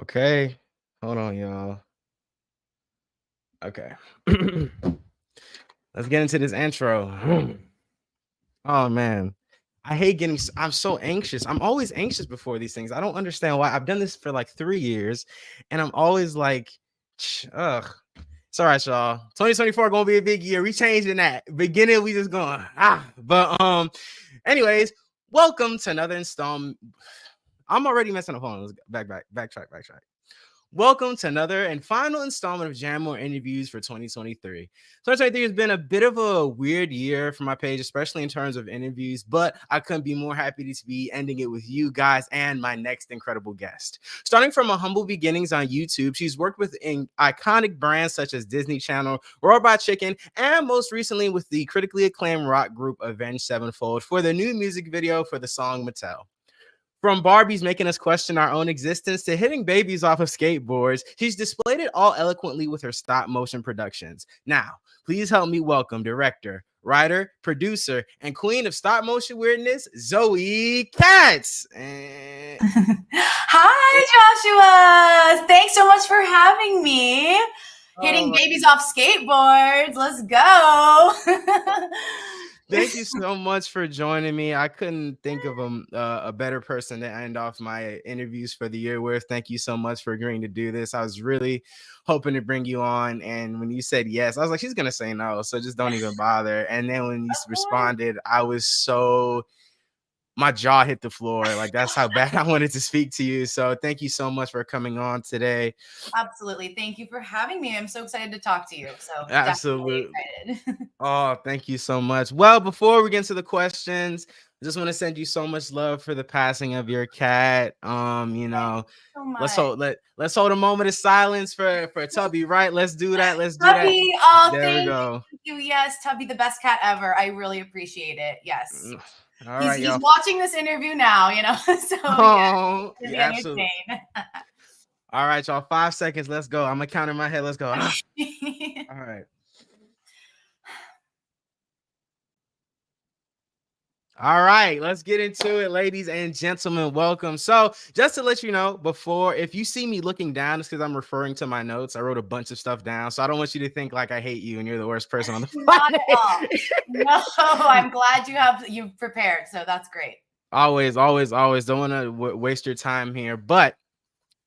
Okay. Hold on, y'all. Okay. Let's get into this intro. Oh man. I hate I'm so anxious. I'm always anxious before these things. I don't understand why. I've done this for like 3 years and I'm always like, ugh. It's all right, y'all. 2024 gonna be a big year. We changing that. Beginning, we just going, But anyways, welcome to another installment. I'm already messing up. Hold on. Let's backtrack. Welcome to another and final installment of Jantmor interviews for 2023. 2023 has been a bit of a weird year for my page, especially in terms of interviews, but I couldn't be more happy to be ending it with you guys and my next incredible guest. Starting from her humble beginnings on YouTube, she's worked with iconic brands such as Disney Channel, Robot Chicken, and most recently with the critically acclaimed rock group Avenged Sevenfold for the new music video for the song Mattel. From Barbies making us question our own existence to hitting babies off of skateboards, she's displayed it all eloquently with her stop motion productions. Now, please help me welcome director, writer, producer, and queen of stop motion weirdness, Zoe Katz. Hi, Joshua. Thanks so much for having me. Hitting babies off skateboards. Let's go. Thank you so much for joining me. I couldn't think of a better person to end off my interviews for the year with. Thank you so much for agreeing to do this. I was really hoping to bring you on. And when you said yes, I was like, she's going to say no. So just don't even bother. And then when you responded, I was so... my jaw hit the floor. Like, that's how bad I wanted to speak to you. So thank you so much for coming on today. Absolutely. Thank you for having me. I'm so excited to talk to you. So Absolutely. Excited. Oh, thank you so much. Well, before we get into the questions, I just want to send you so much love for the passing of your cat. So much. Let's hold a moment of silence for Tubby, right? Let's do that. Tubby, oh, there we go. Thank you. Yes, Tubby, the best cat ever. I really appreciate it. Yes. All right, he's watching this interview now, so yeah, absolutely. All right, y'all. 5 seconds. Let's go. I'm gonna count in my head. Let's go. All right. All right, let's get into it, ladies and gentlemen. Welcome. So, just to let you know, before, if you see me looking down, it's because I'm referring to my notes. I wrote a bunch of stuff down, so I don't want you to think like I hate you and you're the worst person on the planet. Not at all. No, I'm glad you've prepared, so that's great. Always. Don't want to waste your time here. But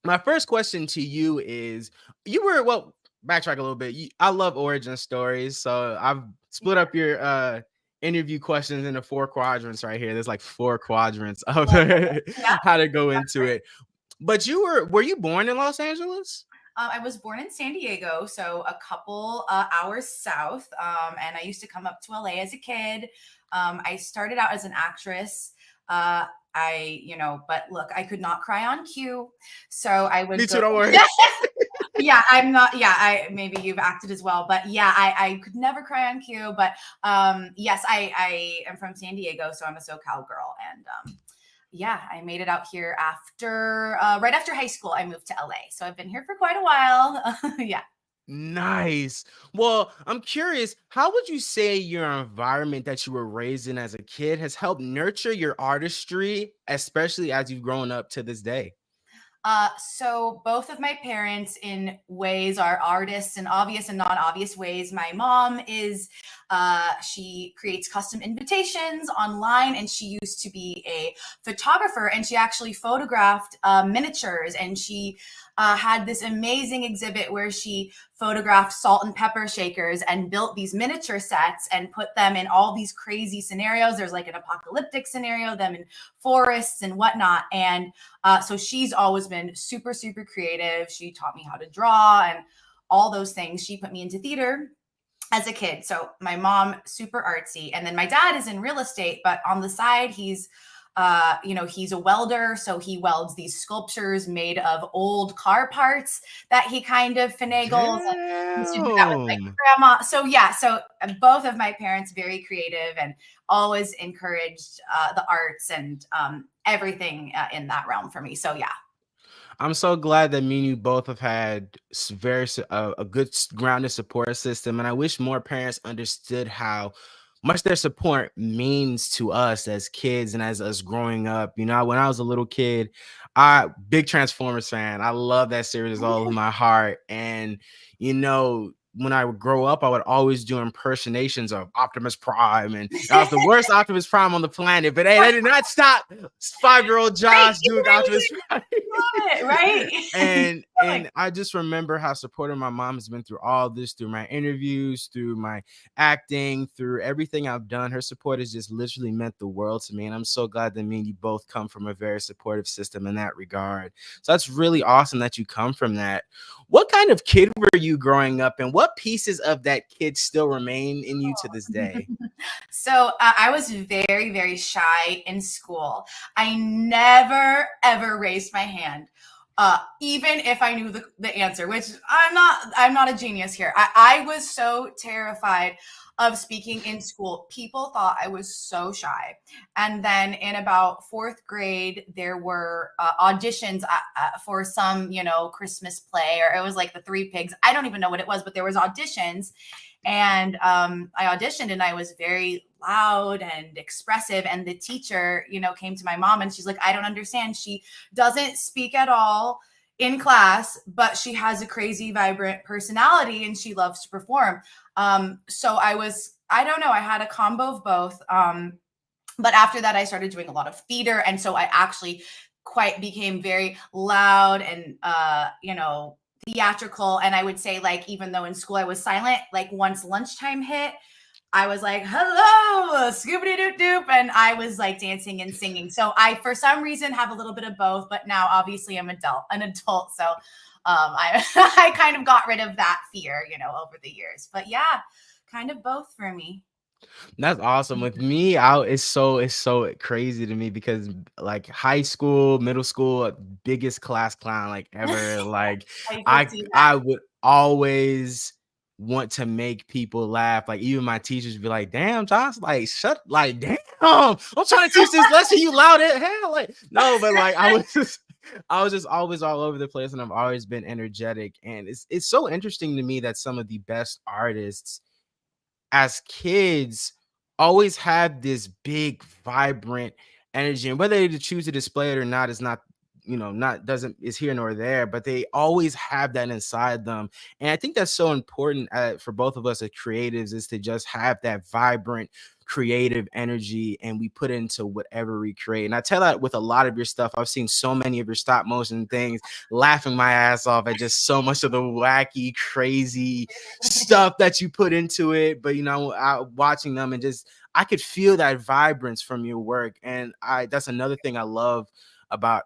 my first question to you is: backtrack a little bit. I love origin stories, so I've split up your interview questions into 4 quadrants right here. There's like 4 quadrants of how to go into it. But were you born in Los Angeles? I was born in San Diego, so a couple hours south, and I used to come up to LA as a kid. I started out as an actress. But look, I could not cry on cue, so I would. Me too, don't worry. Yeah, I'm not. Yeah, maybe you've acted as well, but yeah, I could never cry on cue. But yes, I am from San Diego, so I'm a SoCal girl, and yeah, I made it out here right after high school. I moved to LA, so I've been here for quite a while. Yeah. Nice. Well, I'm curious, how would you say your environment that you were raised in as a kid has helped nurture your artistry, especially as you've grown up to this day? So both of my parents in ways are artists in obvious and non-obvious ways. My mom is, she creates custom invitations online, and she used to be a photographer, and she actually photographed miniatures, and she had this amazing exhibit where she photographed salt and pepper shakers and built these miniature sets and put them in all these crazy scenarios. There's like an apocalyptic scenario, them in forests and whatnot. And so she's always been super, super creative. She taught me how to draw and all those things. She put me into theater as a kid. So my mom, super artsy. And then my dad is in real estate, but on the side, he's a welder. So he welds these sculptures made of old car parts that he kind of finagles. And used to do that with my grandma. So yeah, so both of my parents, very creative and always encouraged the arts and everything in that realm for me. So yeah. I'm so glad that me and you both have had a good grounded support system. And I wish more parents understood how much their support means to us as kids and as us growing up. You know, when I was a little kid, I big Transformers fan. I love that series with all of my heart. And you know, when I would grow up, I would always do impersonations of Optimus Prime, and I was the worst Optimus Prime on the planet. But hey, that did not stop 5-year-old Right, Josh doing Optimus Prime. right. And I just remember how supportive my mom has been through all this, through my interviews, through my acting, through everything I've done. Her support has just literally meant the world to me, and I'm so glad that me and you both come from a very supportive system in that regard. So that's really awesome that you come from that. What kind of kid were you growing up, and what pieces of that kid still remain in you to this day? So I was very, very shy in school. I never ever raised my hand, even if I knew the answer. Which I'm not a genius here. I was so terrified of speaking in school. People thought I was so shy. And then in about fourth grade, there were auditions for some, Christmas play, or it was like the Three Pigs. I don't even know what it was, but there was auditions. And I auditioned, and I was very loud and expressive. And the teacher, came to my mom, and she's like, I don't understand. She doesn't speak at all in class, but she has a crazy, vibrant personality, and she loves to perform. So I don't know, I had a combo of both. But after that, I started doing a lot of theater. And so I actually quite became very loud and, theatrical. And I would say, like, even though in school I was silent, like once lunchtime hit, I was like, hello, scoopity doop doop. And I was like dancing and singing. So I, for some reason, have a little bit of both, but now obviously I'm an adult. So I, I kind of got rid of that fear, over the years. But yeah, kind of both for me. That's awesome. With me, it's so crazy to me because like high school, middle school, biggest class clown like ever. Like I could I see that. I would always want to make people laugh. Like even my teachers would be like, "Damn, Josh, like shut, like damn, I'm trying to teach this lesson. You loud as hell." Like no, but like I was just always all over the place, and I've always been energetic. And it's so interesting to me that some of the best artists as kids always have this big vibrant energy, and whether they choose to display it or not is not, not doesn't is here nor there, but they always have that inside them. And I think that's so important for both of us as creatives, is to just have that vibrant creative energy, and we put it into whatever we create. And I tell that with a lot of your stuff. I've seen so many of your stop motion things, laughing my ass off at just so much of the wacky crazy stuff that you put into it. But watching them, and just I could feel that vibrance from your work. And that's another thing I love about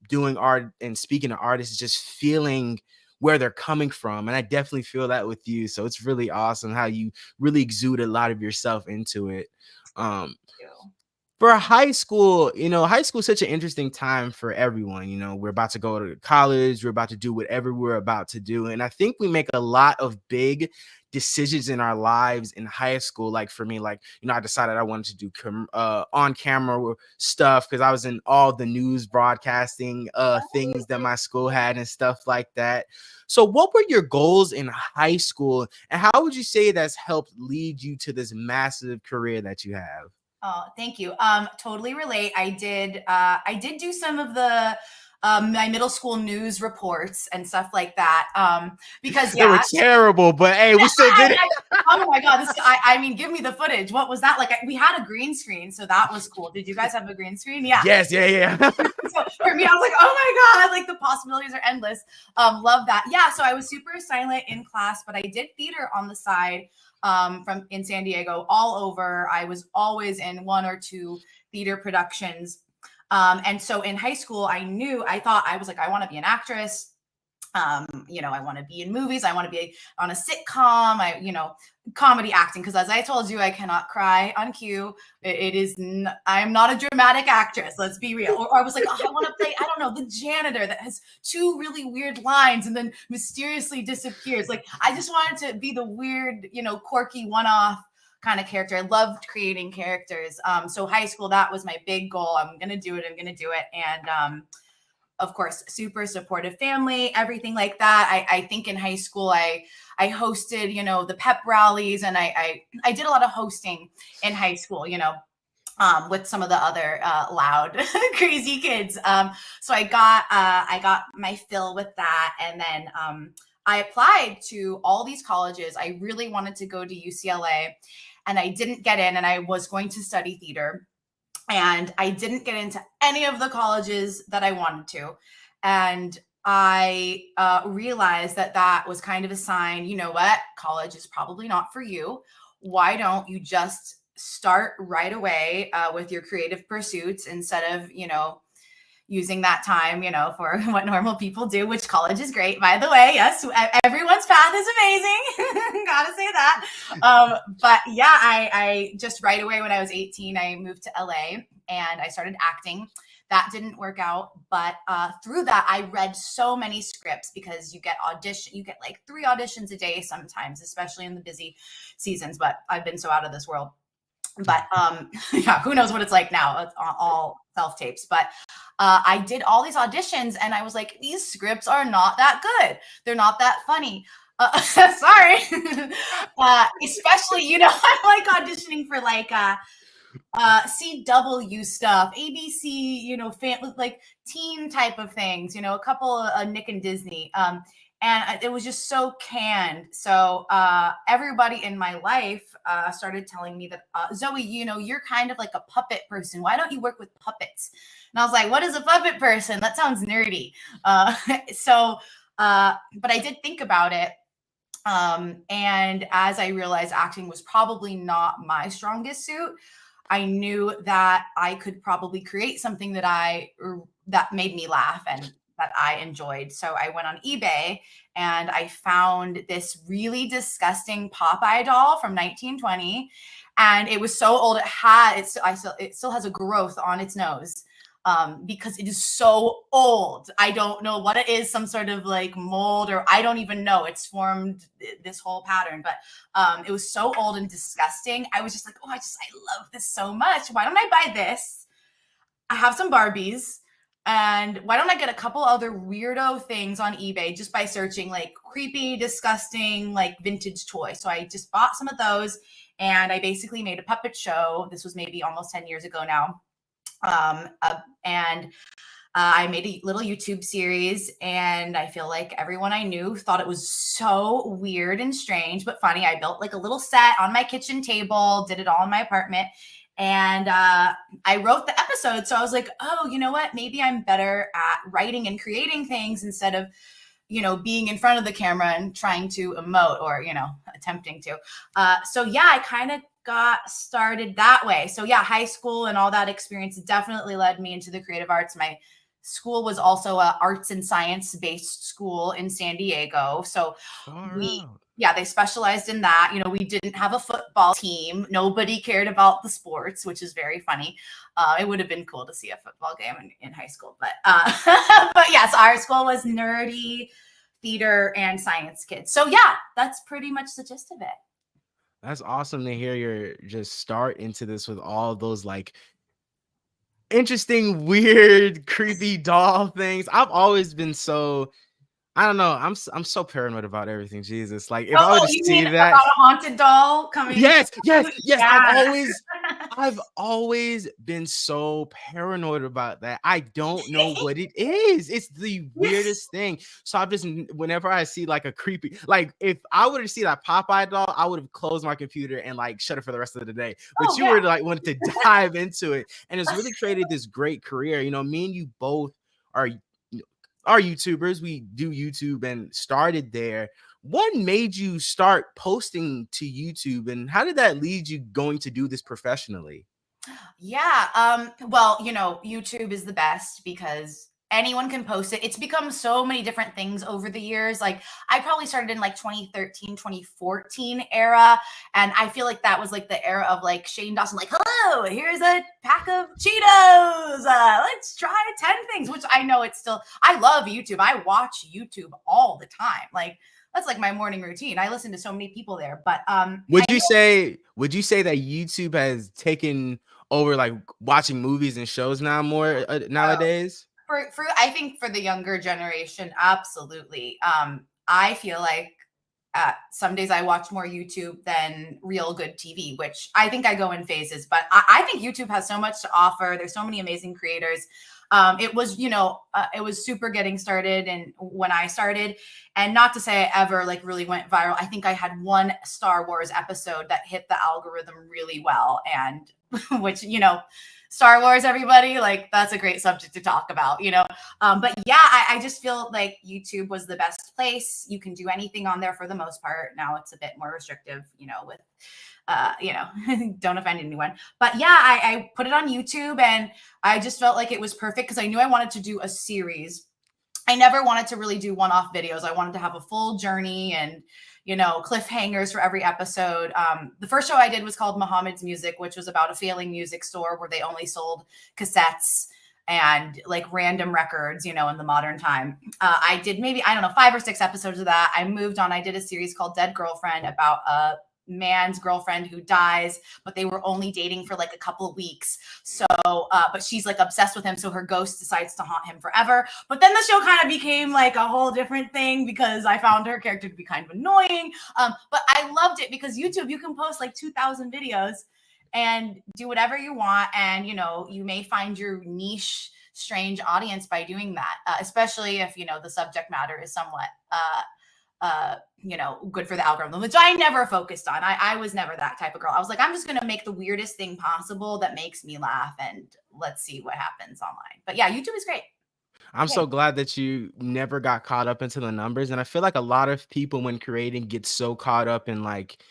doing art and speaking to artists, is just feeling where they're coming from. And I definitely feel that with you. So it's really awesome how you really exude a lot of yourself into it. Um, for high school, high school is such an interesting time for everyone. We're about to go to college, we're about to do whatever we're about to do. And I think we make a lot of big decisions in our lives in high school. Like for me, like, I decided I wanted to do on camera stuff because I was in all the news broadcasting things that my school had and stuff like that. So what were your goals in high school, and how would you say that's helped lead you to this massive career that you have? Oh, thank you. Totally relate. I did do some of the my middle school news reports and stuff like that. Because They were yeah, terrible, but hey, we still did it. oh my god, I mean, give me the footage. What was that like? We had a green screen, so that was cool. Did you guys have a green screen? Yeah. Yes, yeah. So for me, I was like, oh my god, like the possibilities are endless. Love that. Yeah. So I was super silent in class, but I did theater on the side. From in San Diego, all over. I was always in one or two theater productions. And so in high school, I thought I was like, I want to be an actress. I want to be in movies. I want to be on a sitcom. Comedy acting. Because as I told you, I cannot cry on cue. I am not a dramatic actress. Let's be real. Or I was like, oh, I want to play, I don't know, the janitor that has two really weird lines and then mysteriously disappears. Like, I just wanted to be the weird, quirky one-off kind of character. I loved creating characters. So high school, that was my big goal. I'm going to do it. And, of course, super supportive family, everything like that. I think in high school, I I hosted, the pep rallies, and I did a lot of hosting in high school, with some of the other loud, crazy kids. So I got my fill with that, and then I applied to all these colleges. I really wanted to go to UCLA, and I didn't get in, and I was going to study theater, and I didn't get into any of the colleges that I wanted to, and I realized that that was kind of a sign. You know what? College is probably not for you. Why don't you just start right away with your creative pursuits instead of, using that time, for what normal people do, which college is great, by the way. Yes, everyone's path is amazing. Gotta say that. But yeah, I just right away when I was 18, I moved to LA and I started acting. That didn't work out, but through that, I read so many scripts because you get like 3 auditions a day sometimes, especially in the busy seasons. But I've been so out of this world. But yeah, who knows what it's like now? It's all self tapes. But I did all these auditions, and I was like, these scripts are not that good. They're not that funny. Sorry. Especially, I'm like auditioning for like CW stuff, ABC, like teen type of things, a couple of Nick and Disney. And it was just so canned. So everybody in my life started telling me that, Zoe, you're kind of like a puppet person. Why don't you work with puppets? And I was like, what is a puppet person? That sounds nerdy. But I did think about it. And as I realized acting was probably not my strongest suit, I knew that I could probably create something that made me laugh and that I enjoyed. So I went on eBay and I found this really disgusting Popeye doll from 1920, and it was so old. It still has a growth on its nose. Because it is so old. I don't know what it is, some sort of like mold, or I don't even know. It's formed this whole pattern, but it was so old and disgusting. I was just like, I love this so much. Why don't I buy this? I have some Barbies, and why don't I get a couple other weirdo things on eBay just by searching like creepy, disgusting, like vintage toys. So I just bought some of those, and I basically made a puppet show. This was maybe almost 10 years ago now. And I made a little YouTube series, and I feel like everyone I knew thought it was so weird and strange, but funny. I built like a little set on my kitchen table, did it all in my apartment, and I wrote the episode. So I was like, oh, you know what? Maybe I'm better at writing and creating things instead of, being in front of the camera and trying to emote or, attempting to. So yeah, I kind of got started that way. So yeah, high school and all that experience definitely led me into the creative arts. My school was also a arts and science based school in San Diego. So they specialized in that. We didn't have a football team. Nobody cared about the sports, which is very funny. It would have been cool to see a football game in high school, but but yes, our school was nerdy theater and science kids. So yeah, that's pretty much the gist of it. That's awesome to hear your just start into this with all those like interesting, weird, creepy doll things. I've always been so, I don't know. I'm so paranoid about everything. Jesus, like if I were to You see mean that, about a haunted doll coming? yes. Yeah. I've always been so paranoid about that. I don't know what it is. It's the weirdest thing. So I've just, whenever I see like a creepy, like if I would have seen that Popeye doll, I would have closed my computer and like shut it for the rest of the day. But you were like wanted to dive into it, and it's really created this great career. Me and you both are YouTubers. We do YouTube and started there. What made you start posting to YouTube, and how did that lead you going to do this professionally? Yeah. Well, YouTube is the best because anyone can post it. It's become so many different things over the years. Like I probably started in like 2013, 2014 era. And I feel like that was like the era of like Shane Dawson, like, hello, here's a pack of Cheetos. Let's try 10 things, which I know I love YouTube. I watch YouTube all the time. Like that's like my morning routine. I listen to so many people there, but would you say that YouTube has taken over like watching movies and shows now more nowadays? I think for the younger generation, absolutely. I feel like some days I watch more YouTube than real good TV, which I think I go in phases. But I think YouTube has so much to offer. There's so many amazing creators. It was, it was super getting started, and when I started, and not to say I ever like really went viral. I think I had one Star Wars episode that hit the algorithm really well, and which, Star Wars, everybody, like that's a great subject to talk about, but yeah, I just feel like YouTube was the best place. You can do anything on there for the most part. Now it's a bit more restrictive, with don't offend anyone. But yeah, I put it on YouTube, and I just felt like it was perfect because I knew I wanted to do a series. I never wanted to really do one-off videos. I wanted to have a full journey and, cliffhangers for every episode. The first show I did was called Muhammad's Music, which was about a failing music store where they only sold cassettes and like random records, in the modern time. I did maybe, I don't know, 5 or 6 episodes of that. I moved on. I did a series called Dead Girlfriend about a man's girlfriend who dies, but they were only dating for like a couple of weeks. So, but she's like obsessed with him. So her ghost decides to haunt him forever. But then the show kind of became like a whole different thing because I found her character to be kind of annoying. But I loved it because YouTube, you can post like 2,000 videos and do whatever you want. And, you may find your niche, strange audience by doing that, especially if, the subject matter is somewhat, good for the algorithm, which I never focused on. I was never that type of girl. I was like, I'm just going to make the weirdest thing possible that makes me laugh, and let's see what happens online. But yeah, YouTube is great. I'm so glad that you never got caught up into the numbers. And I feel like a lot of people when creating get so caught up in like,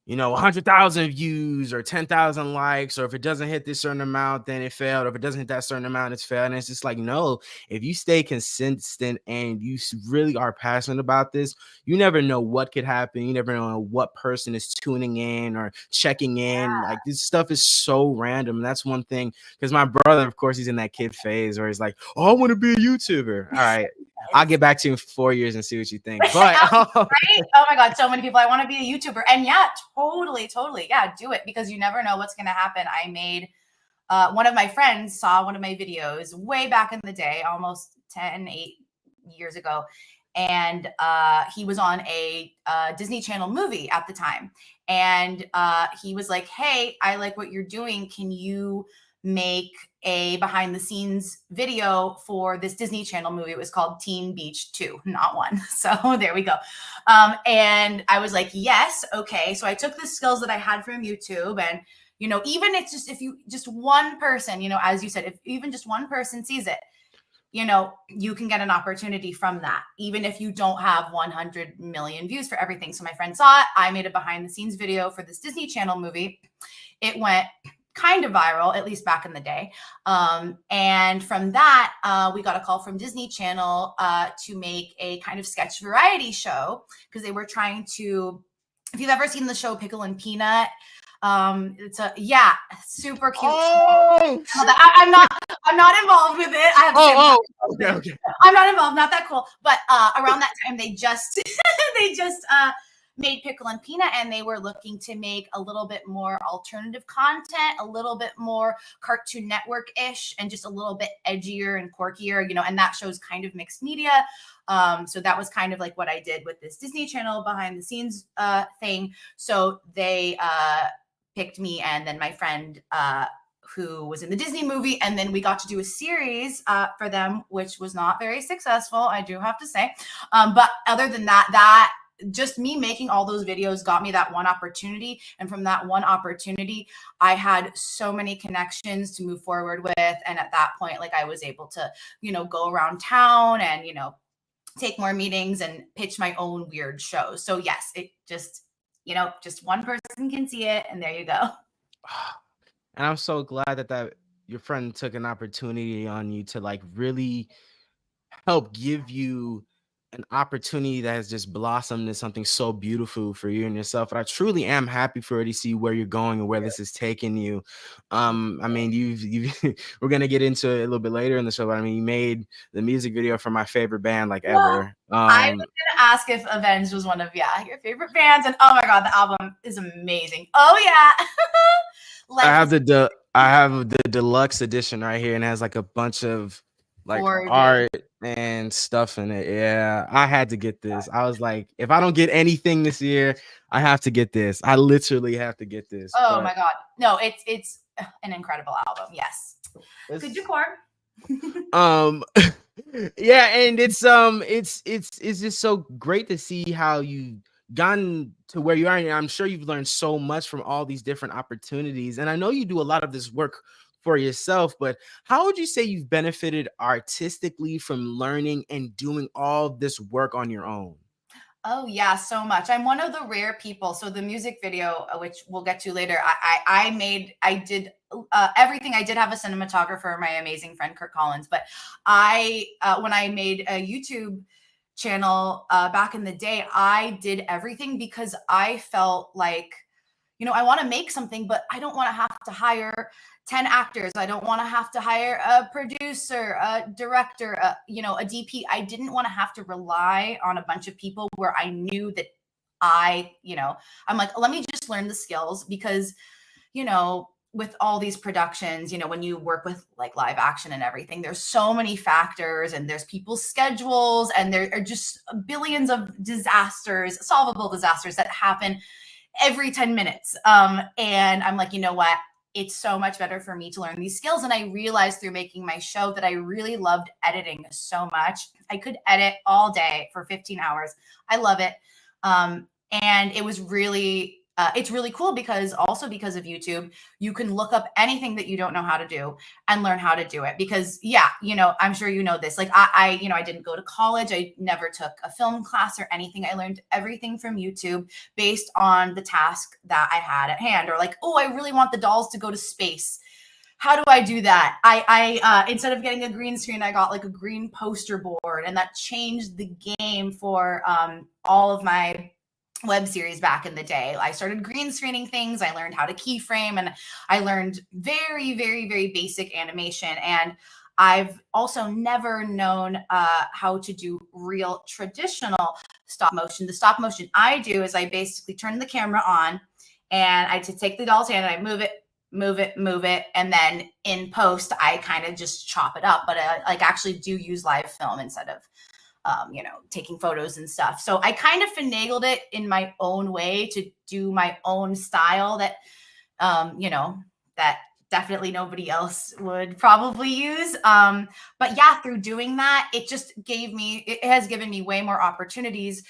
100,000 views or 10,000 likes, or if it doesn't hit this certain amount, then it failed. Or if it doesn't hit that certain amount, it's failed. And it's just like, no, if you stay consistent and you really are passionate about this, you never know what could happen. You never know what person is tuning in or checking in. Yeah. Like this stuff is so random. And that's one thing, because my brother, of course, he's in that kid phase where he's like, oh, I want to be a YouTuber. All right. I'll get back to you in 4 years and see what you think. But right? Oh my God, so many people. I want to be a YouTuber. And yeah, totally. Yeah, do it because you never know what's going to happen. I made one of my friends saw one of my videos way back in the day, almost 8 years ago. And he was on a Disney Channel movie at the time. And he was like, hey, I like what you're doing. Can you make a behind the scenes video for this Disney Channel movie? It was called Teen Beach 2, not 1. So there we go. And I was like, yes. Okay. So I took the skills that I had from YouTube, and, even it's just, if you just one person, as you said, if even just one person sees it, you can get an opportunity from that, even if you don't have 100 million views for everything. So my friend saw it. I made a behind the scenes video for this Disney Channel movie. It went kind of viral, at least back in the day. And from that, we got a call from Disney Channel to make a kind of sketch variety show, because they were trying to, if you've ever seen the show Pickle and Peanut, it's super cute. oh, I'm not involved with it. I have to say, okay. I'm not involved, not that cool. But around that time, they just made Pickle and Peanut, and they were looking to make a little bit more alternative content, a little bit more Cartoon Network-ish, and just a little bit edgier and quirkier, and that show's kind of mixed media. So that was kind of like what I did with this Disney Channel behind the scenes thing. So they picked me and then my friend who was in the Disney movie, and then we got to do a series for them, which was not very successful, I do have to say. But other than that just me making all those videos got me that one opportunity. And from that one opportunity, I had so many connections to move forward with. And at that point, like I was able to, go around town and, take more meetings and pitch my own weird shows. So yes, it just, just one person can see it, and there you go. And I'm so glad that your friend took an opportunity on you to like really help give you an opportunity that has just blossomed into something so beautiful for you and yourself. And I truly am happy for you to see where you're going and where this is taking you. I mean, you've we're gonna get into it a little bit later in the show, but I mean, you made the music video for my favorite band like ever. I was gonna ask if Avenged was one of your favorite bands, and oh my God, the album is amazing. Oh yeah. I have the deluxe edition right here, and it has like a bunch of like art and stuff in it. Yeah, I had to get this. I was like, if I don't get anything this year, I have to get this. I literally have to get this. Oh But my god. No, it's an incredible album. Yes. Good it's decor. um yeah, and it's just so great to see how you gotten to where you are, and I'm sure you've learned so much from all these different opportunities, and I know you do a lot of this work for yourself, but how would you say you've benefited artistically from learning and doing all this work on your own? Oh yeah, so much. I'm one of the rare people. So the music video, which we'll get to later, I did everything. I did have a cinematographer, my amazing friend Kurt Collins, but when I made a YouTube channel back in the day, I did everything because I felt like, I want to make something, but I don't want to have to hire 10 actors. I don't want to have to hire a producer, a director, a DP. I didn't want to have to rely on a bunch of people where I knew that I'm like, let me just learn the skills because, with all these productions, when you work with like live action and everything, there's so many factors and there's people's schedules and there are just billions of disasters, solvable disasters that happen every 10 minutes. And I'm like, you know what? It's so much better for me to learn these skills. And I realized through making my show that I really loved editing so much. I could edit all day for 15 hours. I love it. And it was really, it's really cool because also because of YouTube, you can look up anything that you don't know how to do and learn how to do it. Because yeah, I'm sure you know this. Like I didn't go to college. I never took a film class or anything. I learned everything from YouTube based on the task that I had at hand. Or like, oh, I really want the dolls to go to space. How do I do that? I instead of getting a green screen, I got like a green poster board, and that changed the game for all of my web series back in the day. I started green screening things. I learned how to keyframe, and I learned very, very, very basic animation. And I've also never known how to do real traditional stop motion. The stop motion I do is I basically turn the camera on and I take the doll's hand and I move it, move it, move it. And then in post, I kind of just chop it up. But I like actually do use live film instead of taking photos and stuff. So I kind of finagled it in my own way to do my own style that, that definitely nobody else would probably use. But yeah, through doing that, it has given me way more opportunities.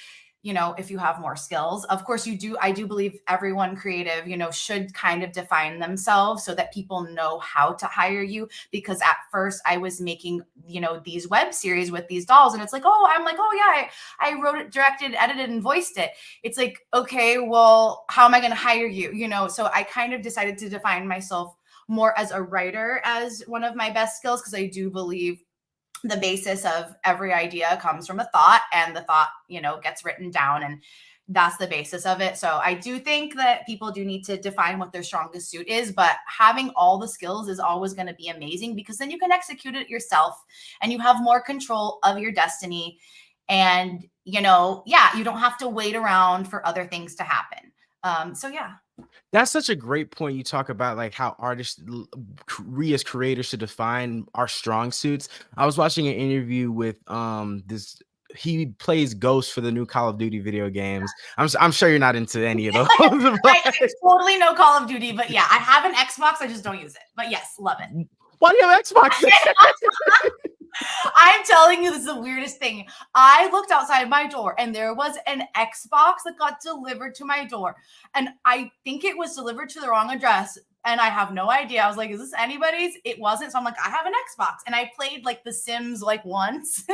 If you have more skills, of course I do believe everyone creative, should kind of define themselves so that people know how to hire you. Because at first I was making, these web series with these dolls and it's like, I'm like, yeah, I wrote it, directed, edited, and voiced it. It's like, okay, well, how am I going to hire you? So I kind of decided to define myself more as a writer as one of my best skills. Cause I do believe the basis of every idea comes from a thought, and the thought, gets written down, and that's the basis of it. So I do think that people do need to define what their strongest suit is, but having all the skills is always going to be amazing because then you can execute it yourself and you have more control of your destiny. And, you don't have to wait around for other things to happen. So yeah. That's such a great point. You talk about like how artists, we as creators, should define our strong suits. I was watching an interview with this. He plays Ghost for the new Call of Duty video games. I'm sure you're not into any of those. I totally know Call of Duty, but yeah, I have an Xbox. I just don't use it. But yes, love it. Why do you have Xbox? I'm telling you, this is the weirdest thing. I looked outside my door and there was an Xbox that got delivered to my door. And I think it was delivered to the wrong address. And I have no idea. I was like, is this anybody's? It wasn't. So I'm like, I have an Xbox. And I played like The Sims like once.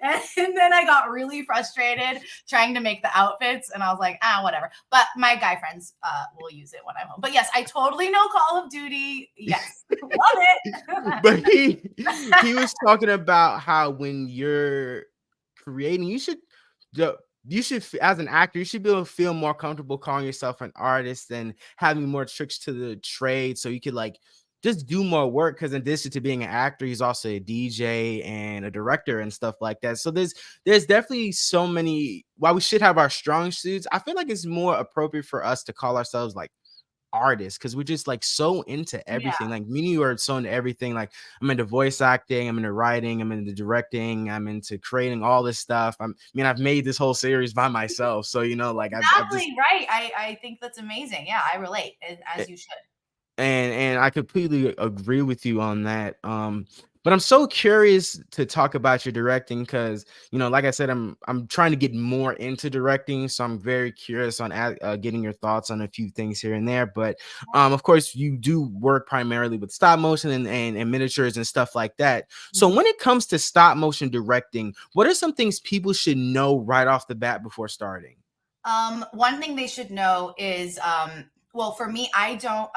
And then I got really frustrated trying to make the outfits. And I was like, whatever. But my guy friends will use it when I'm home. But yes, I totally know Call of Duty. Yes. Love it. But he was talking about how when you're creating, you should as an actor, you should be able to feel more comfortable calling yourself an artist and having more tricks to the trade, so you could like just do more work. Because in addition to being an actor, he's also a DJ and a director and stuff like that. So there's definitely so many. While we should have our strong suits, I feel like it's more appropriate for us to call ourselves like artists because we're just like so into Yeah. everything. Like me and you are so into everything. Like I'm into voice acting, I'm into writing, I'm into directing, I'm into creating all this stuff. I've made this whole series by myself. So, like I've just Exactly right. I think that's amazing. Yeah, I relate, as you should. and I completely agree with you on that. But I'm so curious to talk about your directing because like I said, I'm trying to get more into directing, so I'm very curious on getting your thoughts on a few things here and there. But of course, you do work primarily with stop motion and miniatures and stuff like that. So Mhm. when it comes to stop motion directing, what are some things people should know right off the bat before starting? One thing they should know is, well, for me, I don't.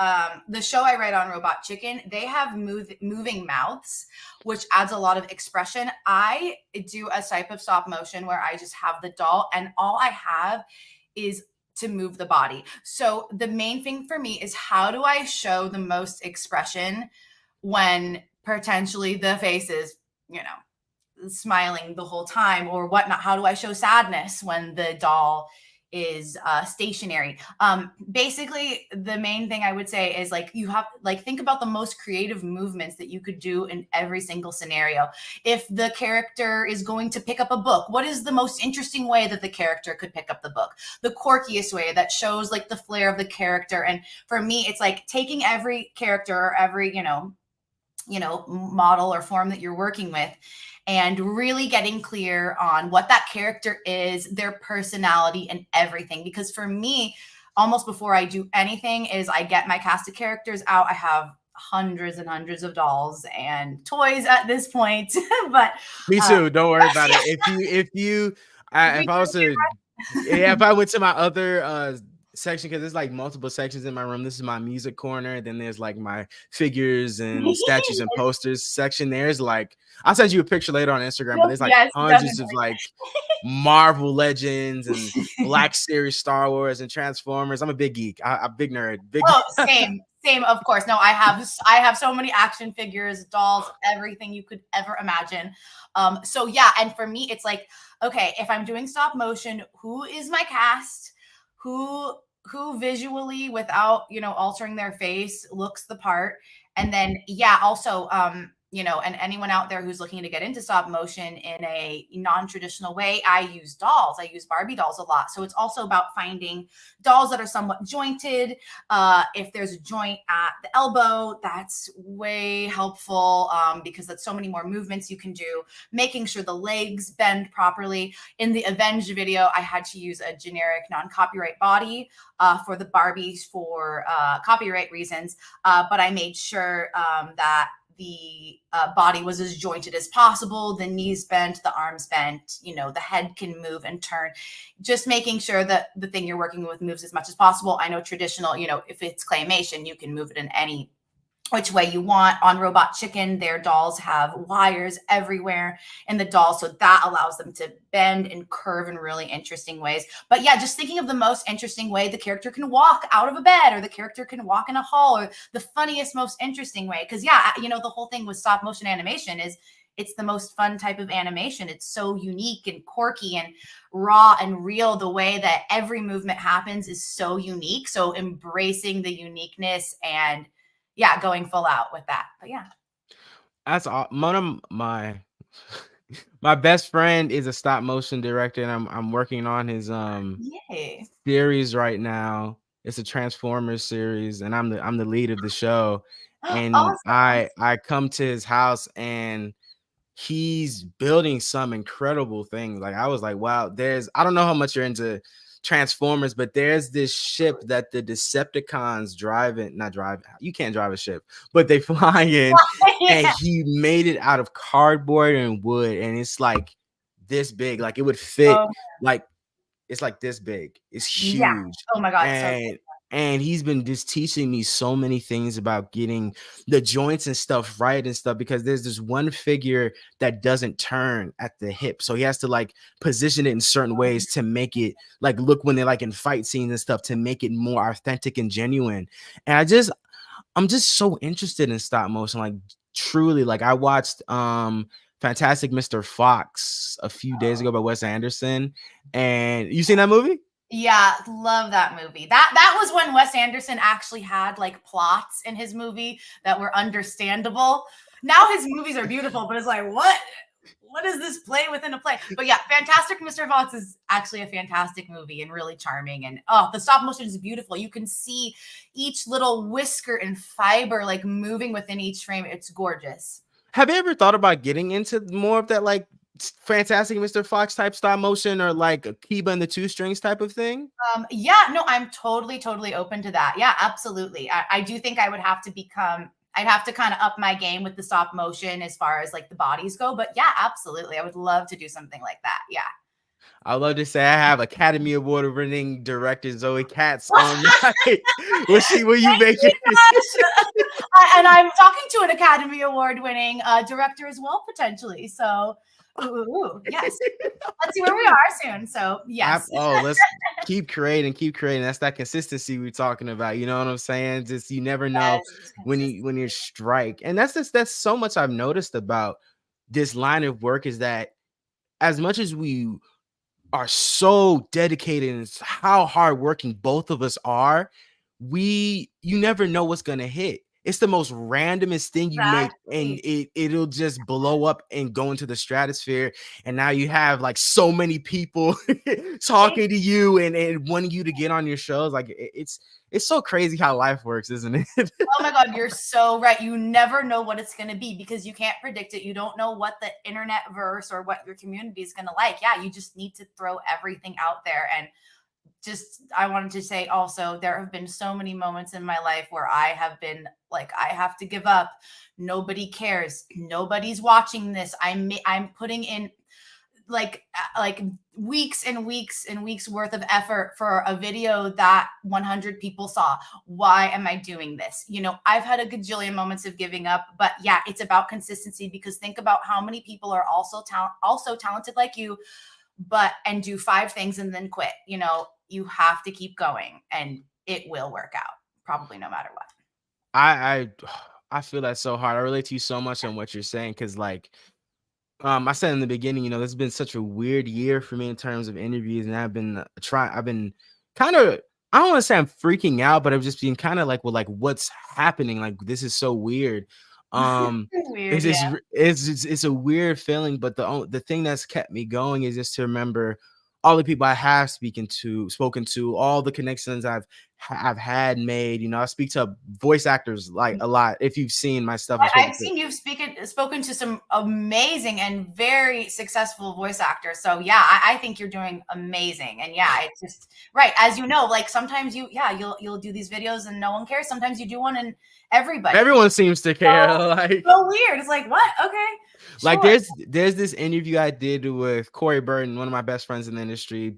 The show I write on, Robot Chicken, they have moving mouths, which adds a lot of expression. I do a type of stop motion where I just have the doll, and all I have is to move the body. So the main thing for me is how do I show the most expression when potentially the face is, you know, smiling the whole time or whatnot. How do I show sadness when the doll is stationary? Basically, the main thing I would say is like you have like think about the most creative movements that you could do in every single scenario. If the character is going to pick up a book, what is the most interesting way that the character could pick up the book? The quirkiest way that shows like the flair of the character. And for me, it's like taking every character or every model or form that you're working with and really getting clear on what that character is, their personality and everything. Because for me, almost before I do anything is I get my cast of characters out. I have hundreds and hundreds of dolls and toys at this point. But Me uh too. Don't worry about it. If I was to, yeah, if I went to my other section, because there's like multiple sections in my room. This is my music corner. Then there's like my figures and statues and posters section. There's like, I'll send you a picture later on Instagram, but there's like yes, hundreds of definitely. like Marvel Legends and Black Series Star Wars and Transformers. I'm a big geek. I'm big nerd. Big. Oh, same, of course. No, I have so many action figures, dolls, everything you could ever imagine. So yeah, and for me, it's like, okay, if I'm doing stop motion, who is my cast? Who visually, without altering their face, looks the part? And then yeah, also and anyone out there who's looking to get into stop motion in a non-traditional way, I use dolls. I use Barbie dolls a lot. So it's also about finding dolls that are somewhat jointed. If there's a joint at the elbow, that's way helpful because that's so many more movements you can do. Making sure the legs bend properly. In the Avenged video, I had to use a generic non-copyright body for the Barbies for copyright reasons, but I made sure that the body was as jointed as possible, the knees bent, the arms bent, the head can move and turn, just making sure that the thing you're working with moves as much as possible. I know traditional, if it's claymation, you can move it in any which way you want. On Robot Chicken, their dolls have wires everywhere in the doll, so that allows them to bend and curve in really interesting ways. But yeah, just thinking of the most interesting way the character can walk out of a bed, or the character can walk in a hall, or the funniest, most interesting way. Because yeah, the whole thing with stop motion animation is it's the most fun type of animation. It's so unique and quirky and raw and real. The way that every movement happens is so unique. So embracing the uniqueness and yeah, going full out with that. But yeah. That's all. One of my best friend is a stop motion director, and I'm working on his Yay. series right now. It's a Transformers series, and I'm the lead of the show. And Awesome. I come to his house, and he's building some incredible things. Like I was like, wow, I don't know how much you're into Transformers, but there's this ship that the Decepticons not drive. You can't drive a ship, but they fly in, and Yeah. he made it out of cardboard and wood, and it's like this big. Like it would fit, Oh, like it's like this big. It's yeah. huge. Oh my God. So And he's been just teaching me so many things about getting the joints and stuff right and stuff, because there's this one figure that doesn't turn at the hip. So he has to like position it in certain ways to make it like look when they're like in fight scenes and stuff, to make it more authentic and genuine. And I'm just so interested in stop motion. Like truly, like I watched Fantastic Mr. Fox a few days ago by Wes Anderson. And you seen that movie? Yeah, love that movie. That was when Wes Anderson actually had like plots in his movie that were understandable. Now his movies are beautiful, but it's like, what is this play within a play? But yeah, Fantastic Mr. Fox is actually a fantastic movie and really charming. And oh, the stop motion is beautiful. You can see each little whisker and fiber like moving within each frame. It's gorgeous. Have you ever thought about getting into more of that like Fantastic Mr. Fox type stop motion or like a Kiba and the Two Strings type of thing? Yeah, no, I'm totally open to that. Yeah, absolutely. I do think I would have to become, I'd have to kind of up my game with the stop motion as far as like the bodies go. But yeah, absolutely. I would love to do something like that. Yeah. I love to say I have Academy Award winning director Zoe Katz on my will you Thank make you, it? and I'm talking to an Academy Award winning director as well, potentially. So, yes. Let's see where we are soon. So, yes. Let's keep creating, keep creating. That's that consistency we're talking about. You know what I'm saying? Just you never know Yes, when you strike. And that's so much I've noticed about this line of work is that as much as we are so dedicated and how hardworking both of us are, you never know what's gonna hit. It's the most randomest thing you make, and exactly. it'll just blow up and go into the stratosphere. And now you have like so many people talking to you and wanting you to get on your shows. Like it's so crazy how life works, isn't it? Oh my God, you're so right. You never know what it's going to be because you can't predict it. You don't know what the internet verse or what your community is going to like. Yeah, you just need to throw everything out there. And just, I wanted to say also, there have been so many moments in my life where I have been like, I have to give up. Nobody cares. Nobody's watching this. I'm putting in like weeks and weeks and weeks worth of effort for a video that 100 people saw. Why am I doing this? You know, I've had a gajillion moments of giving up, but yeah, it's about consistency because think about how many people are also talented like you, but and do 5 things and then quit. You know, you have to keep going and it will work out probably no matter what. I I feel that so hard. I relate to you so much on what you're saying because like I said in the beginning, you know, this has been such a weird year for me in terms of interviews, and I've been kind of, I don't want to say I'm freaking out, but I've just been kind of like, well, like what's happening? Like this is so weird. Weird, yeah. It's a weird feeling, but the thing that's kept me going is just to remember all the people I have spoken to, all the connections I've had made. You know, I speak to voice actors like a lot. If you've seen my stuff, I've spoken I've to. seen you've spoken to some amazing and very successful voice actors. So yeah, I think you're doing amazing. And yeah, it's just right. As you know, like sometimes you'll do these videos and no one cares. Sometimes you do one and everybody. Everyone seems to care. So, Like, so weird. It's like, what? Okay, like sure. there's this interview I did with Corey Burton, one of my best friends in the industry,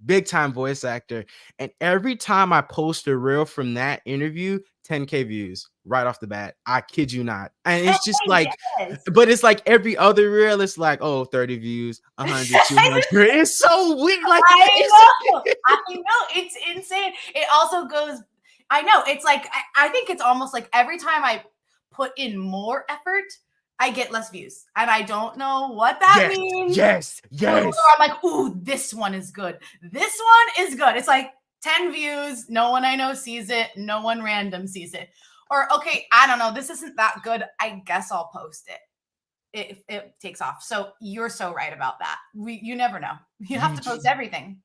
big time voice actor. And every time I post a reel from that interview, 10K views right off the bat. I kid you not. And it's just like, Yes. but it's like every other reel, it's like, oh, 30 views, 100, 200. It's so weird. Like, I know. I know. It's insane. It also goes, I know. It's like, I think it's almost like every time I put in more effort, I get less views. And I don't know what that yes, means. yes, Or yes. I'm like, ooh, this one is good. This one is good. It's like 10 views. No one I know sees it. No one random sees it. Or, okay, I don't know. This isn't that good. I guess I'll post it. It takes off. So you're so right about that. You never know. You have You to post everything.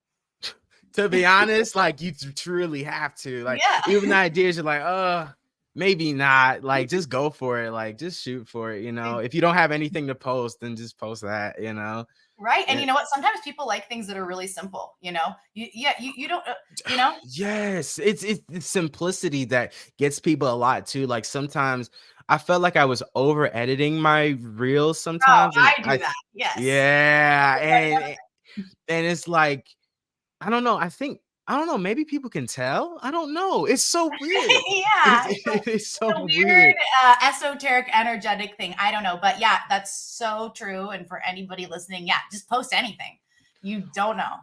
to be honest, like you truly have to. Like Yeah. even the ideas, you're like, maybe not. Like just go for it. Like just shoot for it. You know, if you don't have anything to post, then just post that. You know, Right. And and you know what? Sometimes people like things that are really simple, you know? You don't, you know? yes, it's the simplicity that gets people a lot too. Like sometimes I felt like I was over editing my reels Oh, sometimes, and I do that. Yes. yeah, and it's like I don't know. I don't know. Maybe people can tell. I don't know. It's so weird. Yeah. It's so It's a weird, weird. esoteric, energetic thing. I don't know. But yeah, that's so true. And for anybody listening, yeah, just post anything. You don't know.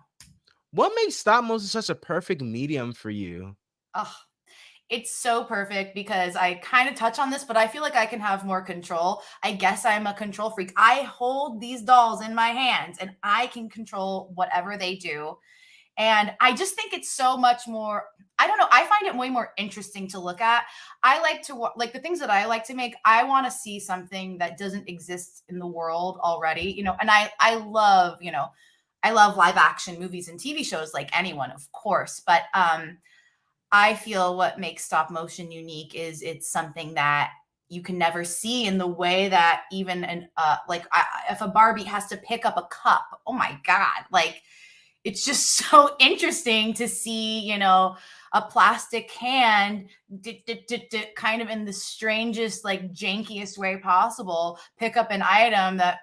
What makes stop motion such a perfect medium for you? Oh, it's so perfect because I kind of touch on this, but I feel like I can have more control. I guess I'm a control freak. I hold these dolls in my hands and I can control whatever they do. And I just think it's so much more, I don't know, I find it way more interesting to look at. I like to like the things that I like to make. I want to see something that doesn't exist in the world already, and I love, I love live action movies and TV shows like anyone, of course, but I feel what makes stop motion unique is it's something that you can never see in the way that even if a Barbie has to pick up a cup, oh my god, like it's just so interesting to see, a plastic hand kind of in the strangest, like jankiest way possible, pick up an item that,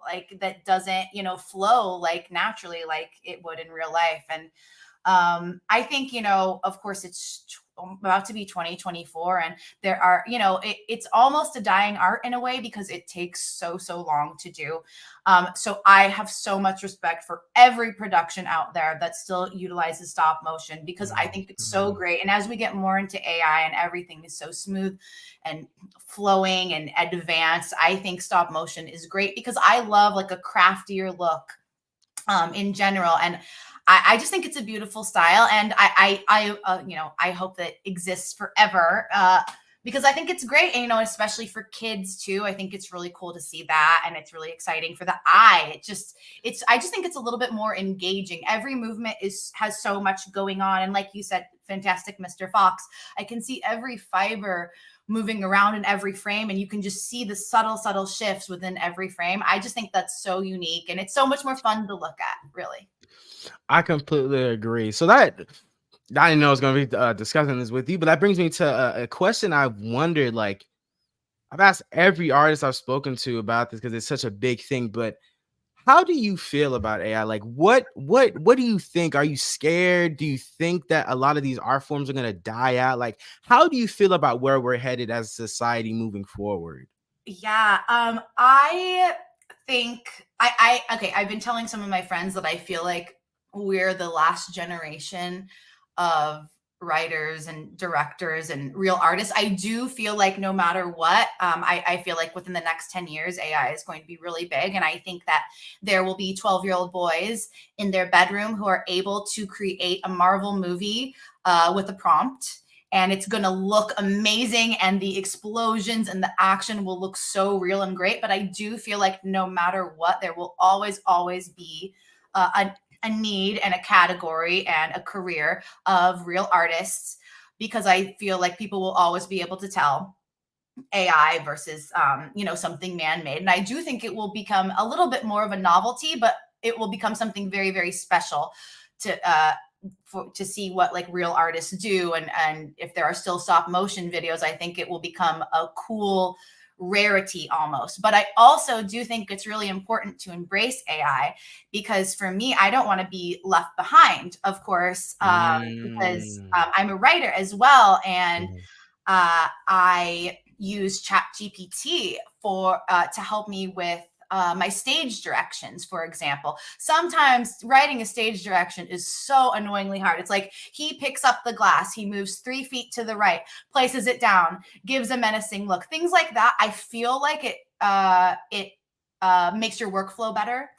like that doesn't, flow like naturally like it would in real life. And I think, of course, it's about to be 2024, and there are, it's almost a dying art in a way because it takes so long to do. So I have so much respect for every production out there that still utilizes stop motion because I think it's so great. And as we get more into AI and everything is so smooth and flowing and advanced, I think stop motion is great because I love like a craftier look in general. And I just think it's a beautiful style, and I hope that exists forever because I think it's great, and especially for kids too. I think it's really cool to see that, and it's really exciting for the eye. I just think it's a little bit more engaging. Every movement has so much going on, and like you said, fantastic, Mr. Fox. I can see every fiber moving around in every frame, and you can just see the subtle shifts within every frame. I just think that's so unique, and it's so much more fun to look at, really. I completely agree. So that I didn't know I was going to be discussing this with you, but that brings me to a question I've wondered. Like, I've asked every artist I've spoken to about this because it's such a big thing. But how do you feel about AI? Like, what do you think? Are you scared? Do you think that a lot of these art forms are going to die out? Like, how do you feel about where we're headed as a society moving forward? Yeah, I think okay, I've been telling some of my friends that I feel like we're the last generation of writers and directors and real artists. I do feel like no matter what, I feel like within the next 10 years, AI is going to be really big. And I think that there will be 12-year-old boys in their bedroom who are able to create a Marvel movie with a prompt, and it's going to look amazing, and the explosions and the action will look so real and great. But I do feel like no matter what, there will always be a need and a category and a career of real artists, because I feel like people will always be able to tell AI versus something man-made. And I do think it will become a little bit more of a novelty, but it will become something very special to see what like real artists do. And if there are still stop motion videos, I think it will become a cool rarity almost. But I also do think it's really important to embrace AI, because for me, I don't want to be left behind, of course, because Mm. I'm a writer as well. And Mhm. I use Chat GPT for to help me with my stage directions, for example. Sometimes writing a stage direction is so annoyingly hard. It's like he picks up the glass, he moves 3 feet to the right, places it down, gives a menacing look. Things like that. I feel like it makes your workflow better.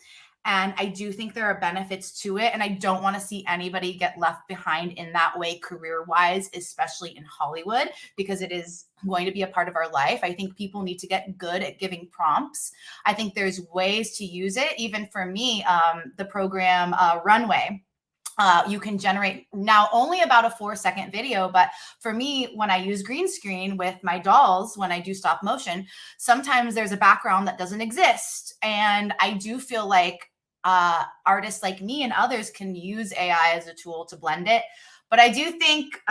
And I do think there are benefits to it. And I don't want to see anybody get left behind in that way, career wise, especially in Hollywood, because it is going to be a part of our life. I think people need to get good at giving prompts. I think there's ways to use it. Even for me, the program Runway, you can generate now only about a 4-second video. But for me, when I use green screen with my dolls, when I do stop motion, sometimes there's a background that doesn't exist. And I do feel like artists like me and others can use AI as a tool to blend it. But I do think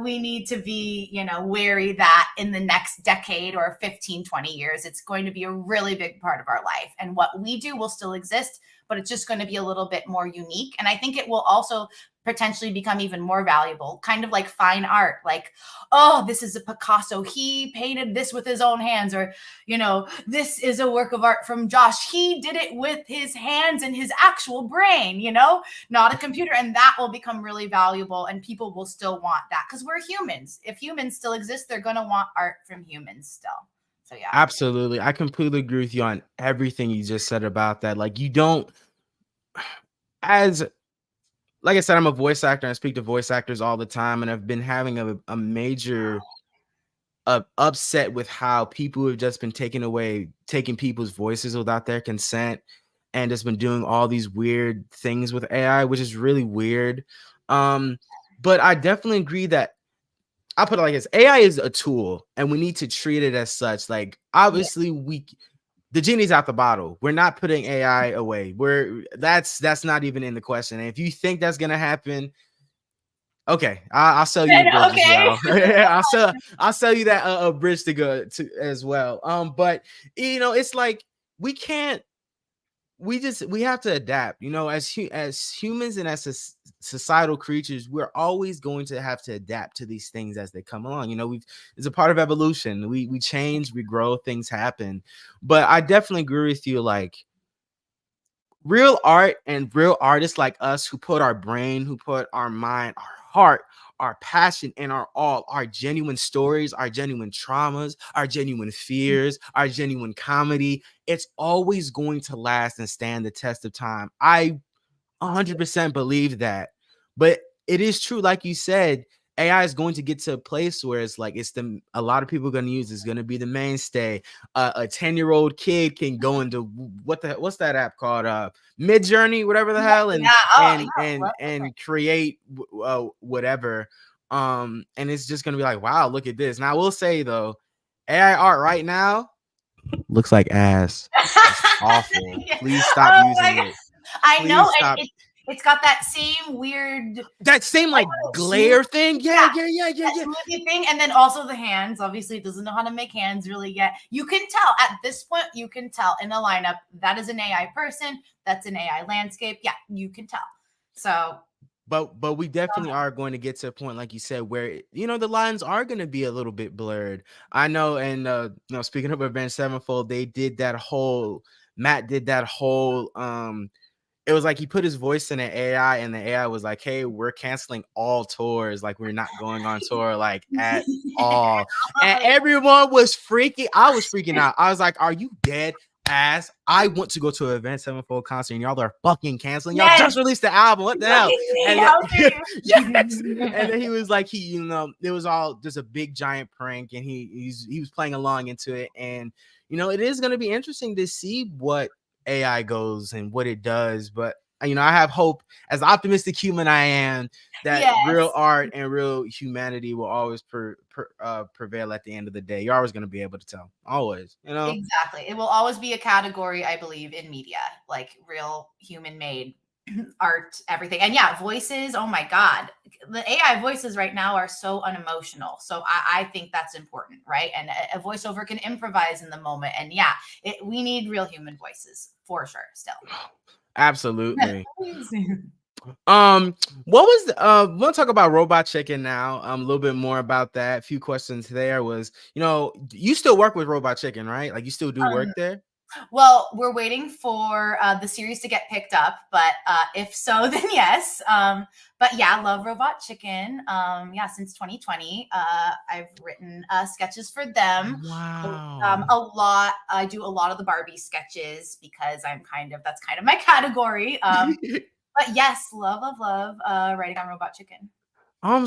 we need to be, wary that in the next decade or 15, 20 years, it's going to be a really big part of our life. And what we do will still exist, but it's just going to be a little bit more unique. And I think it will also potentially become even more valuable, kind of like fine art. Like, oh, this is a Picasso. He painted this with his own hands. Or, this is a work of art from Josh. He did it with his hands and his actual brain, not a computer. And that will become really valuable, and people will still want that because we're humans. If humans still exist, they're going to want art from humans still. So, yeah. Absolutely. I completely agree with you on everything you just said about that. Like, you don't, as like I said, I'm a voice actor. And I speak to voice actors all the time, and I've been having a major upset with how people have just been taking people's voices without their consent, and just been doing all these weird things with AI, which is really weird. But I definitely agree that I put it like this: AI is a tool, and we need to treat it as such. Like, Yeah. obviously, the genie's out the bottle. We're not putting AI away. That's not even in the question. And if you think that's gonna happen, okay, I'll sell you a bridge as Okay. well. I'll sell you that a bridge to go to as well. But it's like we can't. We have to adapt. As humans and as societal creatures, we're always going to have to adapt to these things as they come along. It's a part of evolution. We change, we grow, things happen. But I definitely agree with you. Like, real art and real artists like us who put our brain, who put our mind, our heart, our passion, and our genuine stories, our genuine traumas, our genuine fears, our genuine comedy, it's always going to last and stand the test of time. I 100% believe that. But it is true, like you said, AI is going to get to a place where it's like a lot of people are going to use it's going to be the mainstay. A 10-year-old kid can go into what's that app called? Mid Journey, whatever the hell, Yeah. and Oh, and yeah. and and create whatever. And it's just going to be like, wow, look at this. Now I will say though, AI art right now looks like ass. It's awful. Yeah. Please stop Oh my using god. it. I know, Please and stop. it's got that same weird That same like smooth, glare thing. Yeah, yeah, yeah, yeah, yeah, that yeah. smoothie thing, and then also the hands. Obviously, it doesn't know how to make hands really yet. You can tell at this point. You can tell in the lineup that is an AI person. That's an AI landscape. Yeah, you can tell. So But we definitely are going to get to a point, like you said, where the lines are going to be a little bit blurred. I know, and speaking of Avenged Sevenfold, they did that whole Matt did that whole it was like he put his voice in an AI, and the AI was like, "Hey, we're canceling all tours. Like, we're not going on tour, like, at all." And everyone was freaking. I was freaking out. I was like, "Are you dead ass? I want to go to an Avenged Sevenfold concert, and y'all are fucking canceling. Y'all yes, just released the album. What the hell?" And then, how dare yes, you? and then he was like, it was all just a big giant prank, and he was playing along into it, and it is going to be interesting to see what AI goes and what it does. But I have hope, as optimistic human I am, that real Yes. art and real humanity will always prevail at the end of the day. You're always going to be able to tell, always. Exactly. It will always be a category, I believe, in media, like real human made art, everything. And yeah, voices. Oh my God. The AI voices right now are so unemotional. So I think that's important, right? And a voiceover can improvise in the moment. And yeah, we need real human voices for sure still. Absolutely. What was we'll talk about Robot Chicken now. A little bit more about that. A few questions there was, you still work with Robot Chicken, right? Like, you still do work there? Well, we're waiting for the series to get picked up, but if so, then yes. But yeah, love Robot Chicken. Yeah, since 2020, I've written sketches for them. Wow. A lot. I do a lot of the Barbie sketches because that's kind of my category. But yes, love writing on Robot Chicken.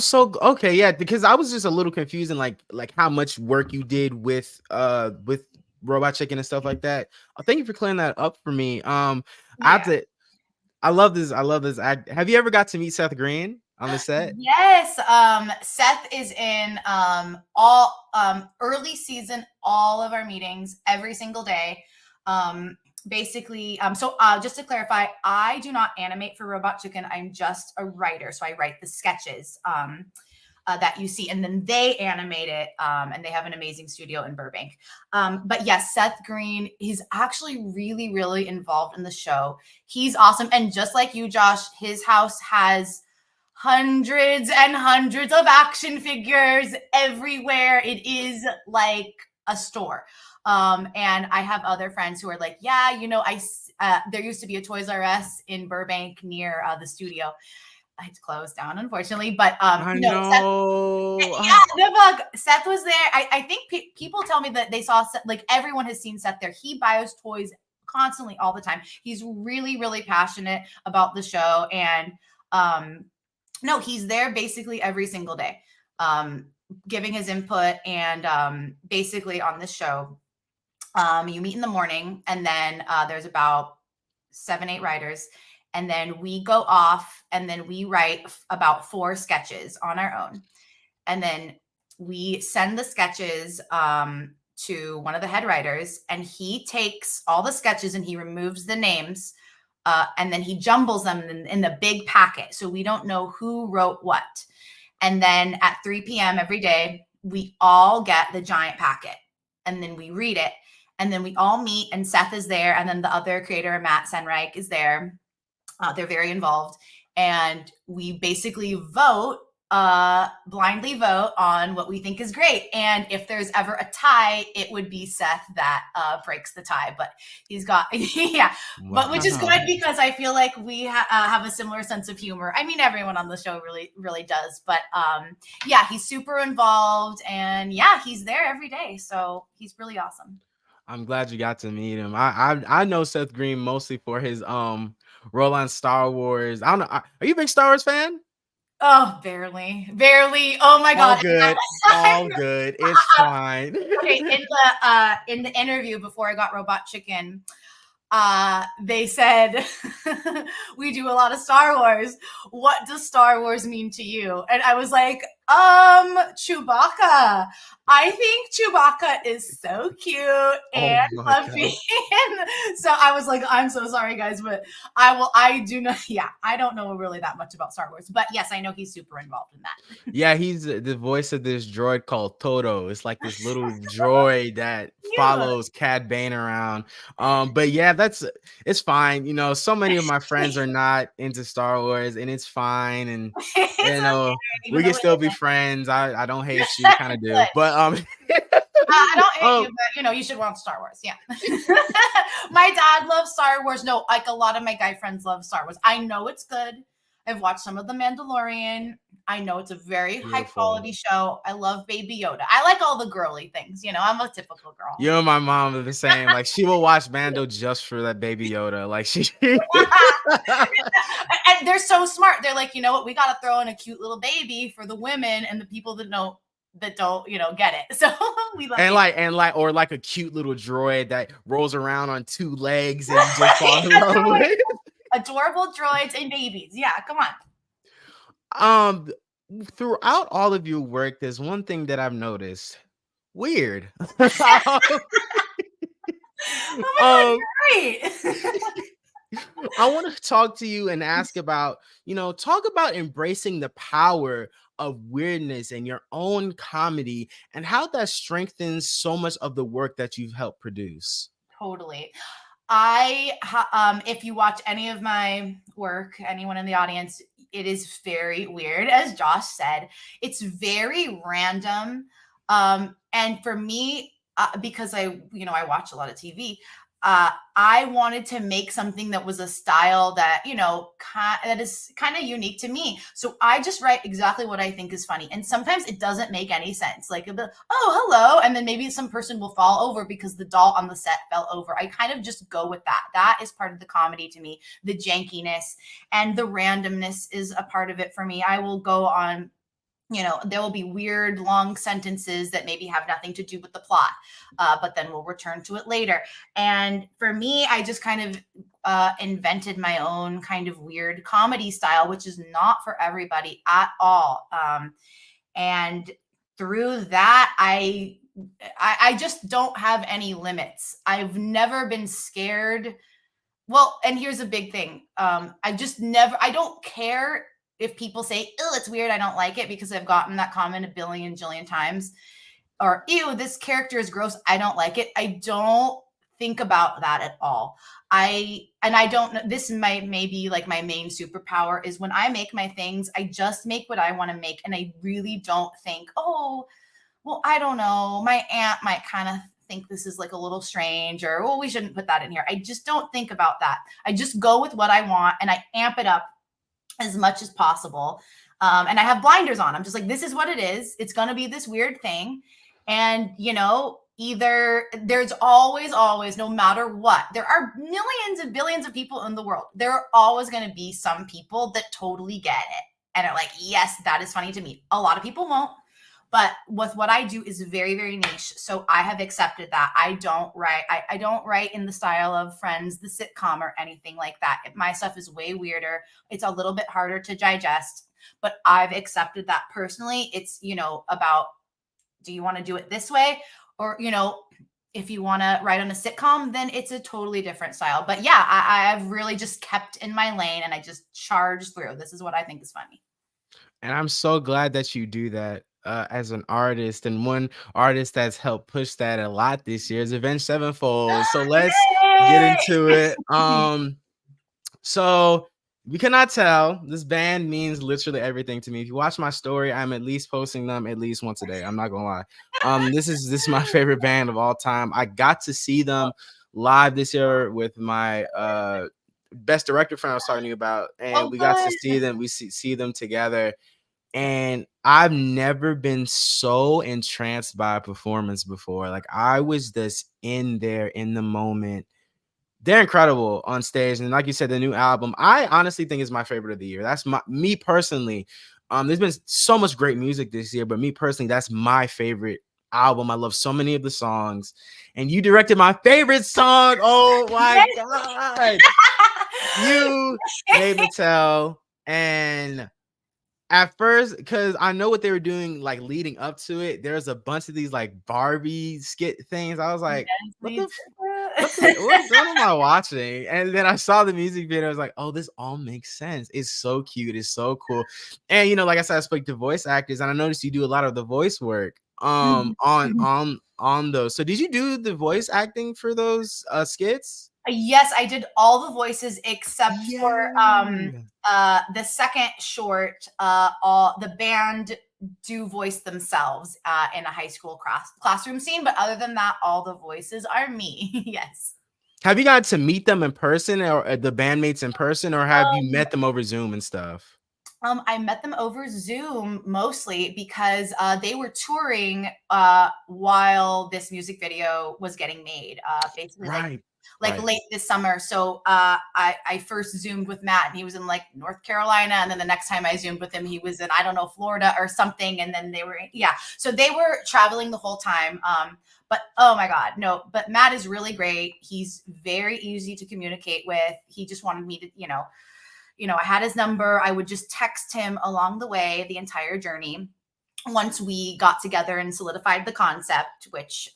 So okay, yeah, because I was just a little confused in like how much work you did with Robot Chicken and stuff like that. Thank you for clearing that up for me. I have Yeah. to I love this. I love this. Have you ever got to meet Seth Green on the set? Yes. Seth is in all early season, all of our meetings every single day. Basically, so just to clarify, I do not animate for Robot Chicken. I'm just a writer. So I write the sketches that you see, and then they animate it. And they have an amazing studio in Burbank. But yes, Seth Green, he's actually really, really involved in the show. He's awesome. And just like you, Josh, his house has hundreds and hundreds of action figures everywhere. It is like a store. And I have other friends who are like, yeah, there used to be a Toys R Us in Burbank near the studio. It's closed down, unfortunately. But I Seth, know. yeah, the bug. Seth was there. I think people tell me that they saw Seth, like everyone has seen Seth there. He buys toys constantly all the time. He's really, really passionate about the show, and No, he's there basically every single day, giving his input. And basically on this show, you meet in the morning, and then there's about 7, 8 writers, and then we go off, and then we write about 4 sketches on our own, and then we send the sketches to one of the head writers, and he takes all the sketches and he removes the names, and then he jumbles them in the big packet, so we don't know who wrote what. And then at 3 p.m. every day, we all get the giant packet, and then we read it, and then we all meet, and Seth is there, and then the other creator, Matt Senreich, is there. They're very involved, and we basically blindly vote on what we think is great. And if there's ever a tie, it would be Seth that breaks the tie. But he's got, yeah, Wow. but which is good, because I feel like we have a similar sense of humor. I mean, everyone on the show really, really does. But yeah, he's super involved, and yeah, he's there every day. So he's really awesome. I'm glad you got to meet him. I know Seth Green mostly for his role on Star Wars. I don't know. Are you a big Star Wars fan? Oh, barely. Oh my All God. good. All good. It's fine. Okay, in the interview before I got Robot Chicken, they said, we do a lot of Star Wars. What does Star Wars mean to you? And I was like, Chewbacca. I think Chewbacca is so cute and fluffy. So I was like, I'm so sorry, guys, but I don't know really that much about Star Wars, but yes, I know he's super involved in that. Yeah, he's the voice of this droid called Toto. It's like this little droid that follows Cad Bane around. But yeah, it's fine. You know, so many of my friends are not into Star Wars, and it's fine. And you know, we can still be friends. I don't hate you, kind of do. But I don't hate you, but you know, you should watch Star Wars. Yeah. My dad loves Star Wars. No, like a lot of my guy friends love Star Wars. I know it's good. I've watched some of The Mandalorian. I know it's a very high quality show. I love Baby Yoda. I like all the girly things. You know, I'm a typical girl. You and my mom are the same. Like, she will watch Mando just for that Baby Yoda. Like, she. And they're so smart. They're like, you know what? We got to throw in a cute little baby for the women and the people that don't, you know, get it. So we love it. Or like a cute little droid that rolls around on 2 legs and you just fall in love with. Adorable droids and babies. Yeah, come on. Throughout all of your work, there's one thing that I've noticed. Weird. Oh my God, great. I want to talk to you and ask about, talk about embracing the power of weirdness in your own comedy and how that strengthens so much of the work that you've helped produce. Totally. If you watch any of my work, anyone in the audience, it is very weird. As Josh said, it's very random. And for me, because I watch a lot of TV, I wanted to make something that was a style that, that is kind of unique to me. So I just write exactly what I think is funny. And sometimes it doesn't make any sense. Like, oh, hello. And then maybe some person will fall over because the doll on the set fell over. I kind of just go with that. That is part of the comedy to me. The jankiness and the randomness is a part of it for me. I will go on, there will be weird long sentences that maybe have nothing to do with the plot, but then we'll return to it later. And for me, I just kind of invented my own kind of weird comedy style, which is not for everybody at all. And through that, I just don't have any limits. I've never been scared. Well, and here's a big thing. I don't care if people say, oh, it's weird, I don't like it, because I've gotten that comment a billion jillion times. Or, ew, this character is gross, I don't like it. I don't think about that at all. I don't know, this may be like my main superpower is when I make my things, I just make what I want to make. And I really don't think, oh, well, I don't know, my aunt might kind of think this is like a little strange, or, well, we shouldn't put that in here. I just don't think about that. I just go with what I want and I amp it up as much as possible. And I have blinders on. I'm just like, this is what it is. It's going to be this weird thing. And, either there's always, no matter what, there are millions and billions of people in the world. There are always going to be some people that totally get it and are like, yes, that is funny to me. A lot of people won't. But with what I do is very, very niche. So I have accepted that. I don't write. I don't write in the style of Friends, the sitcom, or anything like that. My stuff is way weirder. It's a little bit harder to digest. But I've accepted that personally. It's, about, do you want to do it this way? Or, if you want to write on a sitcom, then it's a totally different style. But yeah, I've really just kept in my lane and I just charge through. This is what I think is funny. And I'm so glad that you do that as an artist. And one artist that's helped push that a lot this year is Avenged Sevenfold. So let's get Yay! into it. So we cannot tell. This band means literally everything to me. If you watch my story, I'm at least posting them at least once a day. I'm not gonna lie. This is my favorite band of all time. I got to see them live this year with my best director friend I was talking to you about, and Oh, we got to see good. them. We see them together, and I've never been so entranced by a performance before. Like I was just in there in the moment. They're incredible on stage, and like you said, the new album, I honestly think is my favorite of the year. That's me personally. There's been so much great music this year, but me personally, that's my favorite album. I love so many of the songs, and you directed my favorite song. Oh my god, you made me tell. And at first, because I know what they were doing, like leading up to it, there's a bunch of these like Barbie skit things. I was like, Yes, what me the too. what am I watching? And then I saw the music video. I was like, oh, this all makes sense. It's so cute. It's so cool. And like I said, I spoke to voice actors, and I noticed you do a lot of the voice work on those. So did you do the voice acting for those skits? Yes, I did all the voices except for Yay. the second short. All the band do voice themselves in a high school classroom scene, but other than that, all the voices are me. Yes. Have you got to meet them in person, or the bandmates in person, or have you Um, met them over Zoom and stuff? I met them over Zoom mostly because they were touring while this music video was getting made. Basically, Right. like Right. late this summer. So I first zoomed with Matt, and he was in like North Carolina, and then the next time I zoomed with him, he was in, I don't know, Florida or something. And then they were, yeah. So they were traveling the whole time. But oh my God, no. But Matt is really great. He's very easy to communicate with. He just wanted me to, I had his number. I would just text him along the way, the entire journey. Once we got together and solidified the concept, which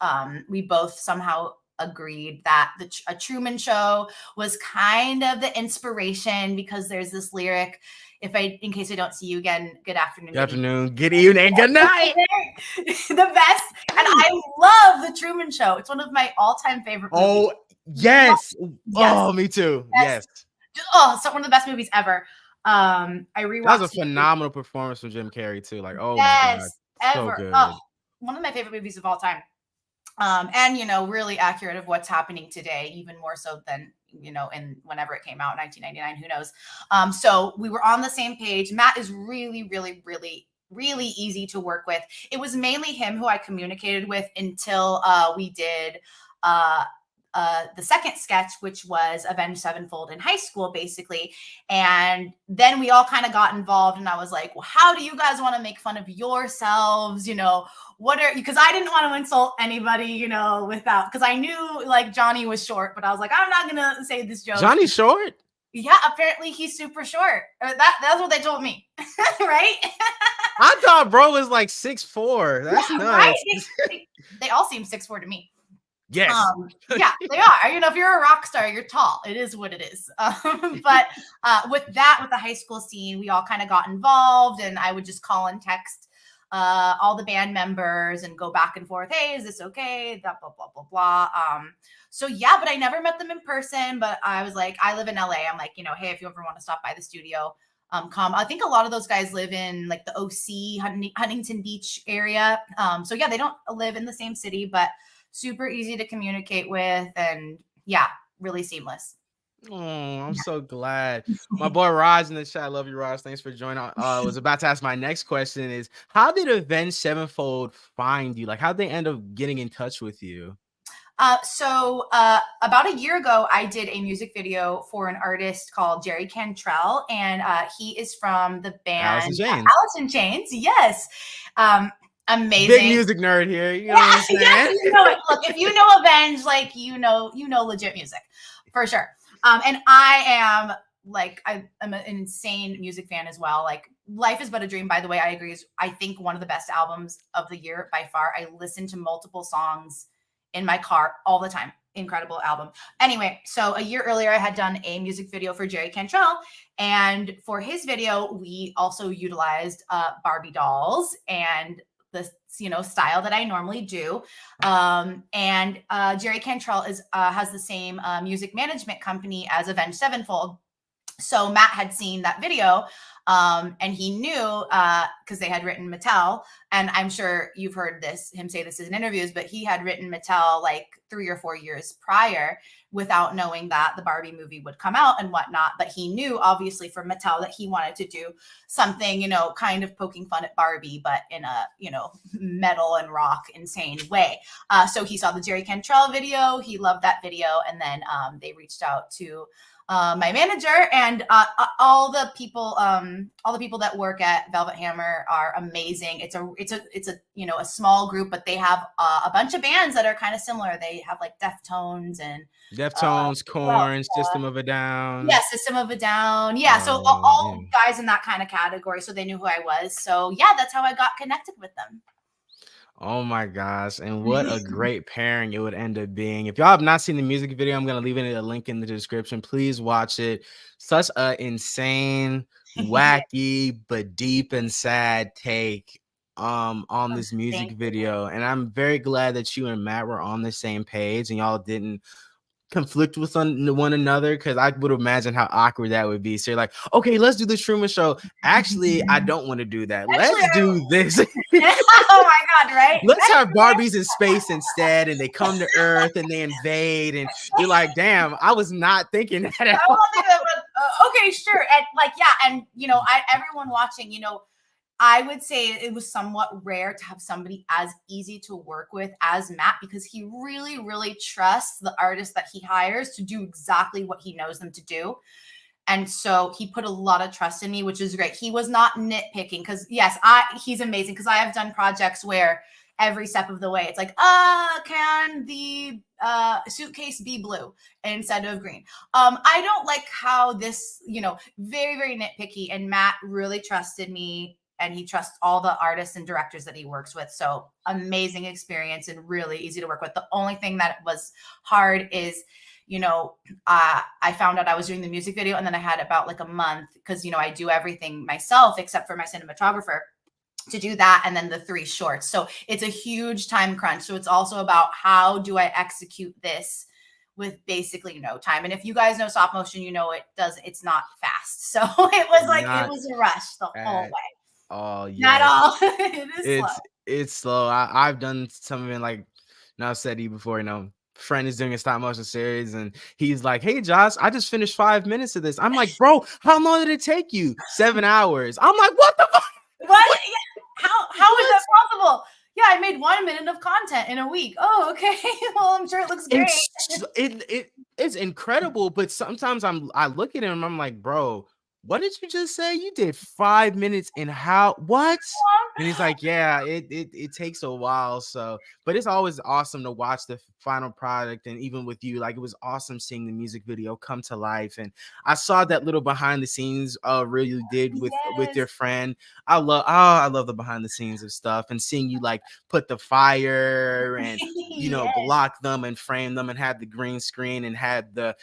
we both somehow agreed that a Truman Show was kind of the inspiration, because there's this lyric, in case I don't see you again, good afternoon, Good good evening. afternoon, good evening, good night. The best. And I love the Truman Show. It's one of my all-time favorite movies. Oh, yes. Yes. Oh, me too. Yes. Yes. Oh, so one of the best movies ever. I That was a rewatched it. phenomenal performance from Jim Carrey too. Like, oh my God, Yes, so ever. Oh, good. one of my favorite movies of all time. And really accurate of what's happening today, even more so than in whenever it came out, 1999. Who knows? So we were on the same page. Matt is really, really, really, really easy to work with. It was mainly him who I communicated with until we did the second sketch, which was Avenged Sevenfold in high school, basically. And then we all kind of got involved, and I was like, well, how do you guys want to make fun of yourselves? Because I didn't want to insult anybody, without, because I knew like Johnny was short, but I was like, I'm not going to say this joke. Johnny Short? Yeah, apparently he's super short. That's what they told me. Right? I thought bro was like 6'4". That's Yeah, nuts. right? They all seem 6'4" to me. Yes. Yeah, they are. If you're a rock star, you're tall. It is what it is. But with the high school scene, we all kind of got involved, and I would just call and text all the band members and go back and forth. Hey, is this okay? Blah, blah, blah, blah, blah. So yeah, but I never met them in person. But I was like, I live in LA. I'm like, hey, if you ever want to stop by the studio, come. I think a lot of those guys live in like the OC, Huntington Beach area. So yeah, they don't live in the same city, but super easy to communicate with, and yeah, really seamless. Oh, I'm so glad. My boy Raj in the chat. I love you, Raj. Thanks for joining. I was about to ask my next question is how did Avenged Sevenfold find you? Like, how'd they end up getting in touch with you? About a year ago, I did a music video for an artist called Jerry Cantrell, and he is from the Alice in band Chains. Alice in Chains. Yes, Big amazing. music nerd here. You know what I'm Yes, yes, saying? you know it. Look, if you know Avenged, like you know legit music for sure. And I am like I'm an insane music fan as well. Like Life is But a Dream, by the way, I agree is I think one of the best albums of the year by far. I listen to multiple songs in my car all the time. Incredible album. Anyway, so a year earlier, I had done a music video for Jerry Cantrell, and for his video, we also utilized Barbie dolls and the style that I normally do. And Jerry Cantrell is has the same music management company as Avenged Sevenfold. So Matt had seen that video, and he knew because they had written Mattel, and I'm sure you've heard him say this in interviews, but he had written Mattel like 3 or 4 years prior without knowing that the Barbie movie would come out and whatnot. But he knew, obviously, for Mattel that he wanted to do something, kind of poking fun at Barbie, but in a, metal and rock insane way. So he saw the Jerry Cantrell video. He loved that video. And then they reached out to my manager, and all the people that work at Velvet Hammer are amazing. It's a small group, but they have a bunch of bands that are kind of similar. They have like Deftones and Deftones, Corn, System of a Down. Yeah, System of a Down. Yeah, so all guys in that kind of category. So they knew who I was. So yeah, that's how I got connected with them. Oh my gosh. And what a great pairing it would end up being. If y'all have not seen the music video, I'm going to leave it a link in the description. Please watch it. Such a insane, wacky, but deep and sad take on this music video. And I'm very glad that you and Matt were on the same page and y'all didn't conflict with one another, because I would imagine how awkward that would be. So you're like, okay, let's do the Truman Show. Actually, I don't want to do that. Let's do this. Oh my God, right? Let's have Barbies in space instead, and they come to Earth and they invade, and you're like, damn, I was not thinking that at all. Okay, sure. And and everyone watching, I would say it was somewhat rare to have somebody as easy to work with as Matt, because he really, really trusts the artist that he hires to do exactly what he knows them to do. And so he put a lot of trust in me, which is great. He was not nitpicking, because yes, he's amazing, because I have done projects where every step of the way it's like, can the suitcase be blue instead of green? I don't like how this, very, very nitpicky, and Matt really trusted me, and he trusts all the artists and directors that he works with. So amazing experience and really easy to work with. The only thing that was hard is, I found out I was doing the music video, and then I had about like a month, because, I do everything myself except for my cinematographer, to do that, and then the 3 shorts. So it's a huge time crunch. So it's also about how do I execute this with basically no time. And if you guys know stop motion, it's not fast. So it was a rush the whole way. Oh yeah. Not all. It is slow. It's slow. I've done some of it, like now I've said to you before, friend is doing a stop motion series, and he's like, hey Josh, I just finished 5 minutes of this. I'm like, bro, how long did it take you? 7 hours. I'm like, what the fuck? What? How is that possible? Yeah, I made 1 minute of content in a week. Oh, okay. Well, I'm sure it looks great. It's incredible, but sometimes I look at him and I'm like, bro, what did you just say? You did 5 minutes in what? And he's like, yeah, it takes a while. So, but it's always awesome to watch the final product. And even with you, like, it was awesome seeing the music video come to life. And I saw that little behind the scenes really did with your friend. I love the behind the scenes of stuff, and seeing you like put the fire and block them and frame them and have the green screen and have the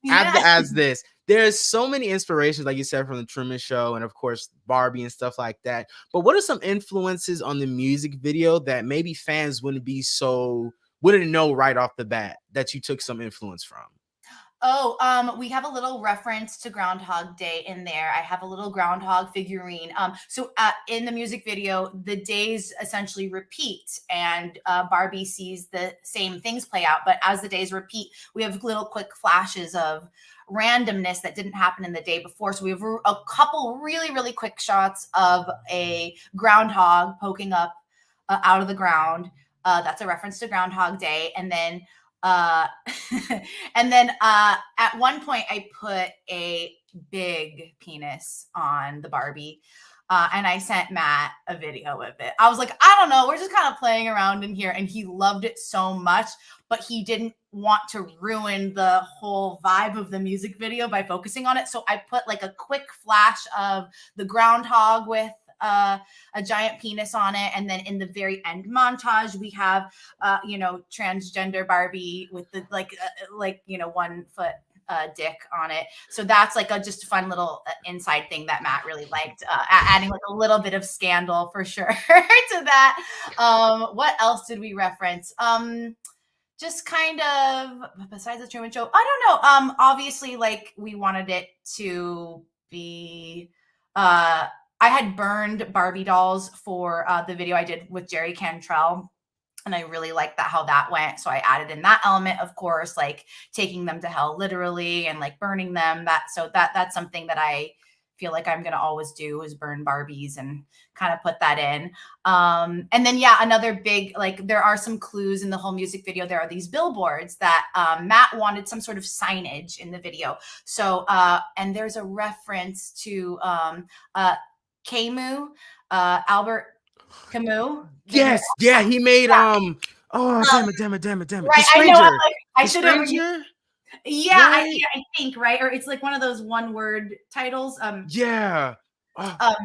as this. There's so many inspirations, like you said, from the Truman Show and of course Barbie and stuff like that. But what are some influences on the music video that maybe fans wouldn't know right off the bat that you took some influence from? Oh, we have a little reference to Groundhog Day in there. I have a little groundhog figurine. So in the music video, the days essentially repeat, and Barbie sees the same things play out. But as the days repeat, we have little quick flashes of randomness that didn't happen in the day before. So we have a couple really, really quick shots of a groundhog poking up out of the ground. That's a reference to Groundhog Day, and then uh and then at one point I put a big penis on the Barbie, and I sent Matt a video of it. I was like, I don't know, we're just kind of playing around in here, and he loved it so much, but he didn't want to ruin the whole vibe of the music video by focusing on it. So I put like a quick flash of the groundhog with a giant penis on it, and then in the very end montage we have transgender Barbie with the like 1 foot dick on it. So that's like just a fun little inside thing that Matt really liked, adding like a little bit of scandal for sure to that. What else did we reference? Just kind of besides the Truman Show, I don't know. Obviously, like, we wanted it to be I had burned Barbie dolls for the video I did with Jerry Cantrell, and I really liked how that went. So I added in that element, of course, like taking them to hell literally and like burning them. That's something that I feel like I'm gonna always do, is burn Barbies and kind of put that in. And then another big, like, there are some clues in the whole music video. There are these billboards that Matt wanted some sort of signage in the video. So and there's a reference to Camus, Albert Camus. Yes, yeah, he made oh damn it. Right, The I know. Stranger. I should have. Yeah, Right? I think, right, or it's like one of those one-word titles. Yeah. Oh,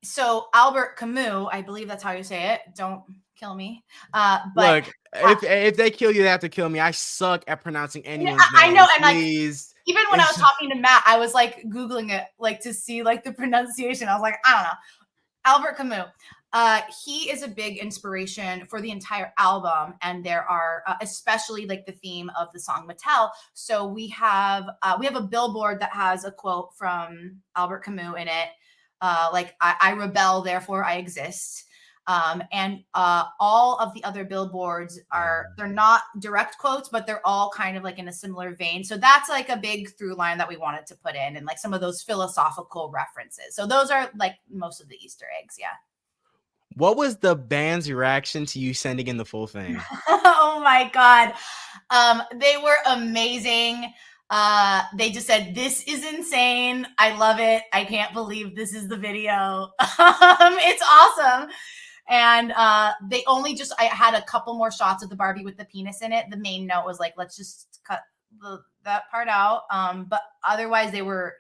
So Albert Camus, I believe that's how you say it. Don't kill me. But look, if they kill you, they have to kill me. I suck at pronouncing anyone's I name. know, and Please. even when I was talking to Matt, I was like Googling it, like, to see like the pronunciation. I was like, I don't know. Albert Camus. He is a big inspiration for the entire album, and there are especially like the theme of the song Mattel. So we have a billboard that has a quote from Albert Camus in it, like I rebel, therefore I exist. And all of the other billboards they're not direct quotes, but they're all kind of like in a similar vein. So that's like a big through line that we wanted to put in, and like some of those philosophical references. So those are like most of the Easter eggs. Yeah. What was the band's reaction to you sending in the full thing? Oh my God. They were amazing. They just said, "This is insane. I love it. I can't believe this is the video." It's awesome. And they only I had a couple more shots of the Barbie with the penis in it. The main note was like, let's just cut that part out. But otherwise they were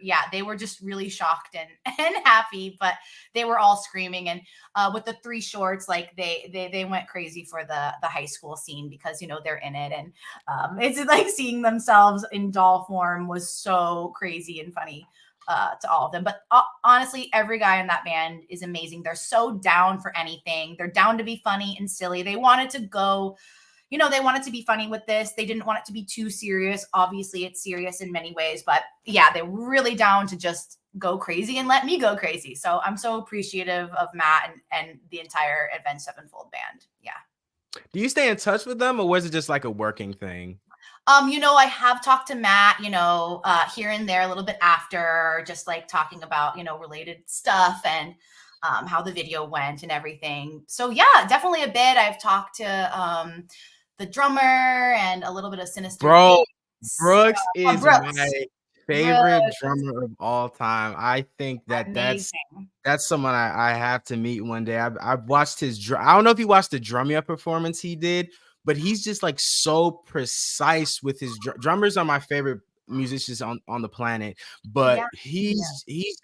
just really shocked and happy, but they were all screaming. And with the 3 shorts, like they went crazy for the high school scene, because they're in it, and it's like seeing themselves in doll form was so crazy and funny to all of them. But honestly, every guy in that band is amazing. They're so down for anything. They're down to be funny and silly. They wanted to go, they wanted to be funny with this. They didn't want it to be too serious. Obviously, it's serious in many ways, but yeah, they're really down to just go crazy and let me go crazy. So I'm so appreciative of Matt and the entire Avenged Sevenfold band. Yeah. Do you stay in touch with them, or was it just like a working thing? I have talked to Matt, here and there a little bit after, just like talking about, related stuff, and how the video went and everything. So yeah, definitely a bit. I've talked to the drummer and a little bit of Sinister. Bro, Brooks is Brooks. my favorite drummer of all time. I think that's someone I have to meet one day. I've watched his I don't know if you watched the Drum Ya performance he did, but he's just like so precise with his drummers are my favorite musicians on the planet. But he's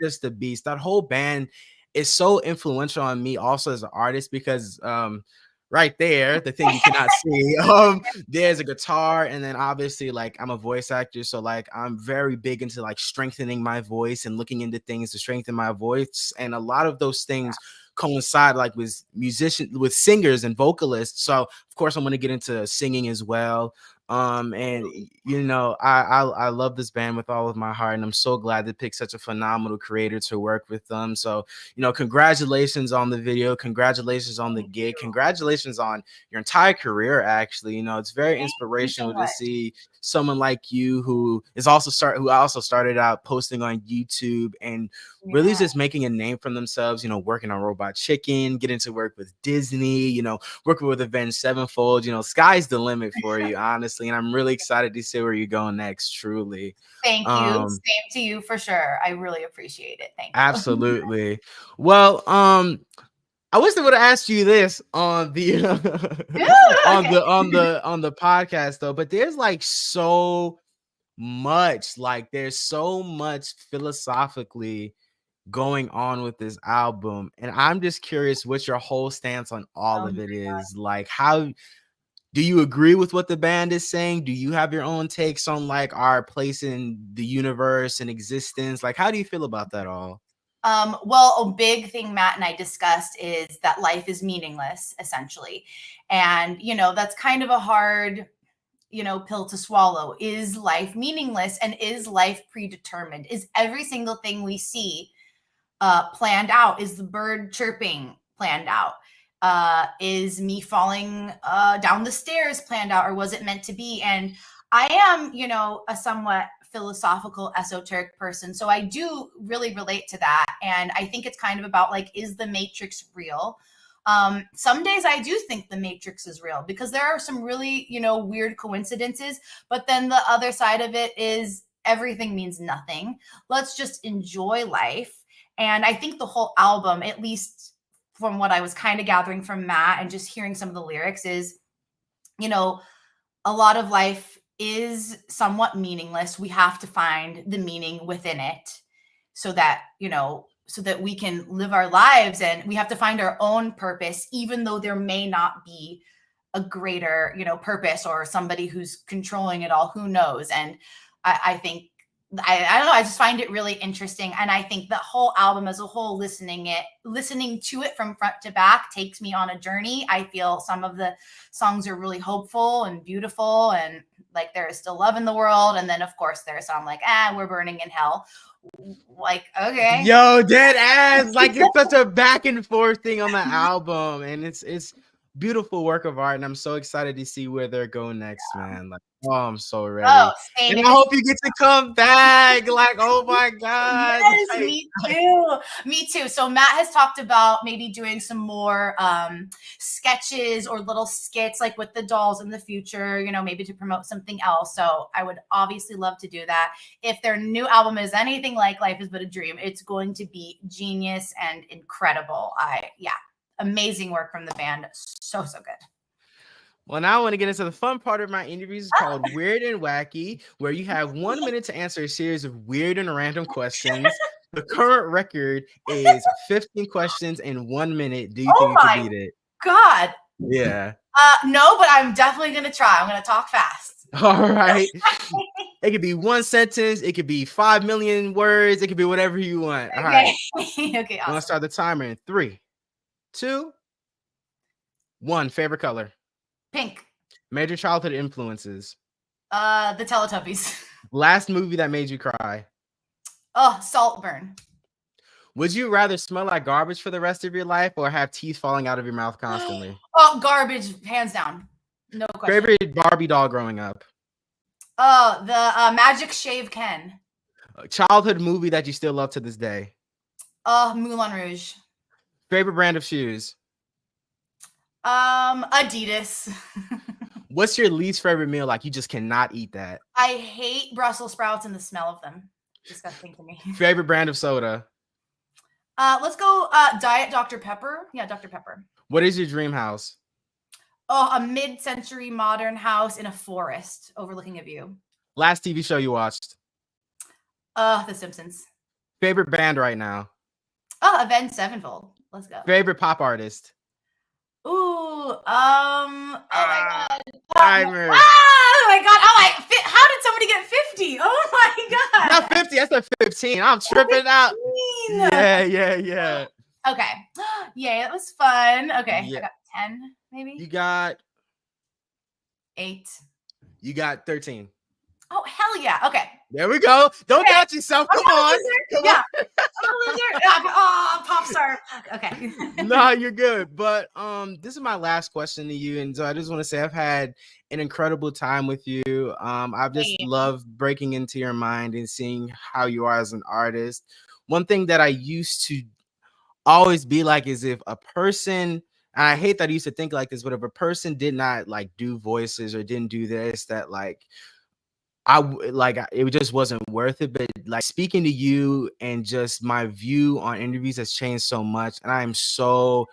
just a beast. That whole band is so influential on me also as an artist, because right there, the thing you cannot see, there's a guitar, and then obviously, like, I'm a voice actor, so like I'm very big into like strengthening my voice and looking into things to strengthen my voice, and a lot of those things coincide like with singers and vocalists. So of course I'm going to get into singing as well. And you know, I love this band with all of my heart, and I'm so glad they picked such a phenomenal creator to work with them. So, you know, congratulations on the video, congratulations on the Thank gig, you. congratulations on your entire career. Actually, you know, it's very Thank you so inspirational to much. see someone like you who also started out posting on YouTube and really Yeah. just making a name for themselves, you know, working on Robot Chicken, getting to work with Disney, you know, working with Avenged Sevenfold. You know, sky's the limit for you, honestly. And I'm really excited to see where you're going next, truly. Thank you. Same to you for sure. I really appreciate it. Thank you. Absolutely. Well, I wish they would have asked you this on the Okay. on the podcast though, but there's like so much, like there's so much philosophically going on with this album, and I'm just curious what your whole stance on all Oh of my it is. Like, how do you agree with what the band is saying? Do you have your own takes on like our place in the universe and existence? Like, how do you feel about that all? Well, a big thing Matt and I discussed is that life is meaningless, essentially. And, you know, that's kind of a hard, you know, pill to swallow. Is life meaningless and is life predetermined? Is every single thing we see planned out? Is the bird chirping planned out? Is me falling down the stairs planned out, or was it meant to be? And I am, you know, a somewhat philosophical, esoteric person. So I do really relate to that. And I think it's kind of about like, is the Matrix real? Some days I do think the Matrix is real because there are some really, you know, weird coincidences. But then the other side of it is everything means nothing. Let's just enjoy life. And I think the whole album, at least from what I was kind of gathering from Matt and just hearing some of the lyrics, is, you know, a lot of life is somewhat meaningless. We have to find the meaning within it so that, you know, so that we can live our lives, and we have to find our own purpose, even though there may not be a greater, you know, purpose or somebody who's controlling it all. Who knows? And I think I don't know. I just find it really interesting, and I think the whole album as a whole, listening to it from front to back, takes me on a journey. I feel some of the songs are really hopeful and beautiful, and like there is still love in the world. And then of course there's some like, we're burning in hell. Like, okay, Yo, dead ass. Like, it's such a back and forth thing on the album, and it's beautiful work of art, and I'm so excited to see where they're going next, man. Like, oh, I'm so oh, ready. same. And If I it's hope you get to come back. Like, oh my God. yes, me too. Me too. So Matt has talked about maybe doing some more sketches or little skits like with the dolls in the future, you know, maybe to promote something else. So I would obviously love to do that. If their new album is anything like Life is But a Dream, it's going to be genius and incredible. Amazing work from the band. So good. Well, now I want to get into the fun part of my interviews called Weird and Wacky, where you have 1 minute to answer a series of weird and random questions. The current record is 15 questions in 1 minute. Do you think Oh you could my beat it? God. Yeah. No, but I'm definitely going to try. I'm going to talk fast. All right. It could be one sentence. It could be 5 million words. It could be whatever you want. All right. Okay, I'm going to awesome. start the timer in 3, 2, 1. Favorite color? Pink. Major childhood influences? The Teletubbies. Last movie that made you cry? Oh, Saltburn. Would you rather smell like garbage for the rest of your life or have teeth falling out of your mouth constantly? Oh, garbage, hands down. No question. Favorite Barbie doll growing up? Oh, the Magic Shave Ken. Childhood movie that you still love to this day? Moulin Rouge. Favorite brand of shoes? Adidas. What's your least favorite meal? Like, you just cannot eat that. I hate Brussels sprouts and the smell of them. Disgusting to me. Favorite brand of soda? Let's go Diet Dr. Pepper. Yeah, Dr. Pepper. What is your dream house? Oh, a mid-century modern house in a forest overlooking a view. Last TV show you watched? The Simpsons. Favorite band right now? Oh, Avenged Sevenfold. Let's go. Favorite pop artist? Ooh, oh my God. Timer. Oh my God. I'm like, how did somebody get 50? Oh my God. Not 50, that's a 15. I'm tripping out. Yeah. Okay. Yay, that was fun. Okay, Yeah. I got 10, maybe? You got 8. You got 13. Oh, hell yeah. Okay. There we go. Don't Okay. doubt yourself. Okay, Come I'm a on. loser. Come on. Yeah. I'm a loser. Oh, pop star. Okay. Nah, you're good. But this is my last question to you. And so I just want to say I've had an incredible time with you. I've just Same. loved breaking into your mind and seeing how you are as an artist. One thing that I used to always be like is if a person, and I hate that I used to think like this, but if a person did not like do voices or didn't do this, that like it just wasn't worth it. But like speaking to you and just my view on interviews has changed so much, and I am so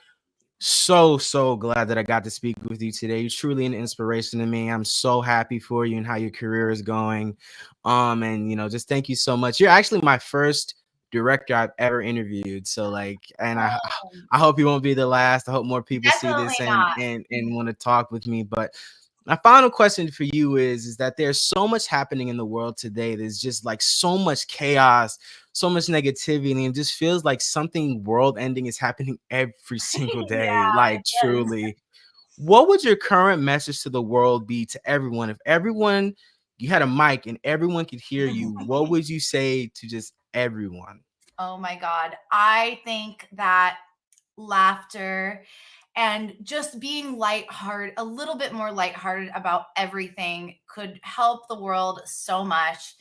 glad that I got to speak with you today. You're truly an inspiration to me. I'm so happy for you and how your career is going. And just thank you so much. You're actually my first director I've ever interviewed. So like, and Oh, I hope you won't be the last. I hope more people see definitely this and not. want to talk with me. But my final question for you is that there's so much happening in the world today. There's just like so much chaos, so much negativity, and it just feels like something world ending is happening every single day. Yeah, Like it does. truly. What would your current message to the world be to everyone? If everyone you had a mic and everyone could hear you, what would you say to just everyone? Oh my God. I think that laughter and just being lighthearted, a little bit more lighthearted about everything could help the world so much.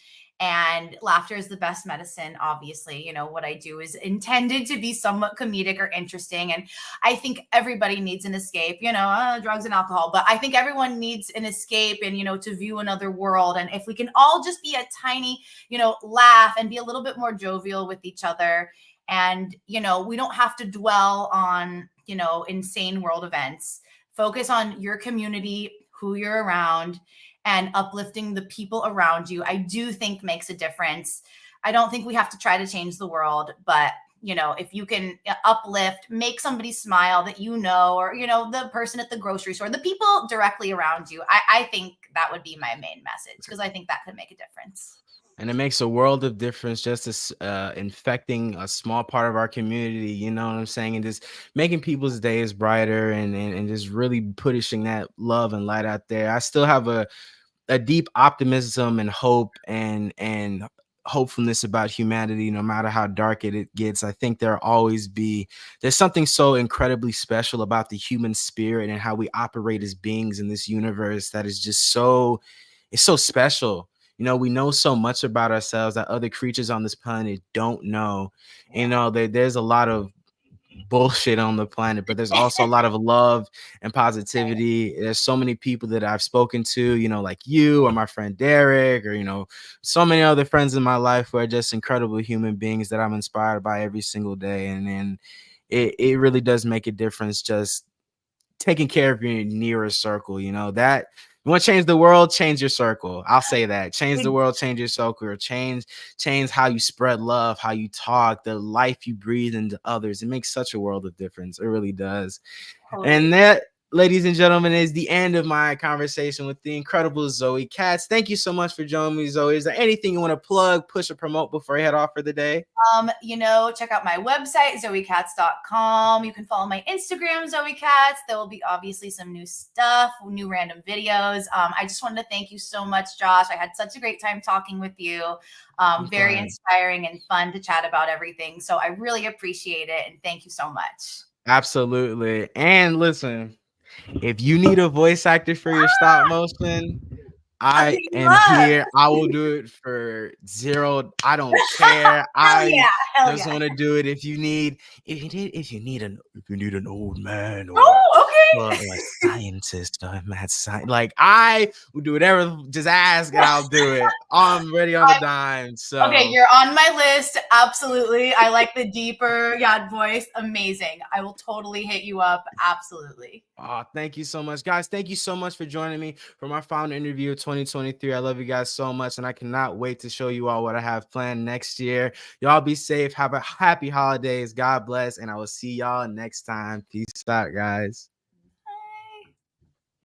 And laughter is the best medicine, obviously. What I do is intended to be somewhat comedic or interesting. And I think everybody needs an escape, drugs and alcohol, but I think everyone needs an escape and, to view another world. And if we can all just be a tiny, laugh and be a little bit more jovial with each other. And, we don't have to dwell on, insane world events. Focus on your community, who you're around, and uplifting the people around you. I do think makes a difference. I don't think we have to try to change the world, but if you can uplift, make somebody smile that or the person at the grocery store, the people directly around you, I think that would be my main message, because I think that could make a difference. And it makes a world of difference just as infecting a small part of our community, you know what I'm saying? And just making people's days brighter and just really pushing that love and light out there. I still have a deep optimism and hope and hopefulness about humanity, no matter how dark it gets. I think there's something so incredibly special about the human spirit and how we operate as beings in this universe that is just it's so special. We know so much about ourselves that other creatures on this planet don't know. There's a lot of bullshit on the planet, but there's also a lot of love and positivity. There's so many people that I've spoken to, like you or my friend Derek, or so many other friends in my life who are just incredible human beings that I'm inspired by every single day. And it really does make a difference just taking care of your nearest circle. That you want to change the world, change your circle. I'll say that. Change the world, change your circle, or change how you spread love, how you talk, the life you breathe into others. It makes such a world of difference. It really does. Totally. And that, ladies and gentlemen, is the end of my conversation with the incredible Zoe Katz. Thank you so much for joining me, Zoe. Is there anything you want to plug, push, or promote before I head off for the day? Check out my website, zoekatz.com. You can follow my Instagram, Zoe Katz. There will be obviously some new stuff, new random videos. I just wanted to thank you so much, Josh. I had such a great time talking with you. Very inspiring and fun to chat about everything. So I really appreciate it. And thank you so much. Absolutely. And listen, if you need a voice actor for your stop motion, I am here. I will do it for zero. I don't care. Hell yeah. Hell just yeah. want to do it. If you need an old man or okay. a scientist or a mad scientist, like I will do whatever. Just ask and I'll do it. I'm ready on the dime. So okay, you're on my list. Absolutely. I like the deeper voice. Amazing. I will totally hit you up. Absolutely. Oh, thank you so much, guys. Thank you so much for joining me for my final interview of 2023. I love you guys so much, and I cannot wait to show you all what I have planned next year. Y'all be safe. Have a happy holidays. God bless, and I will see y'all next time. Peace out, guys.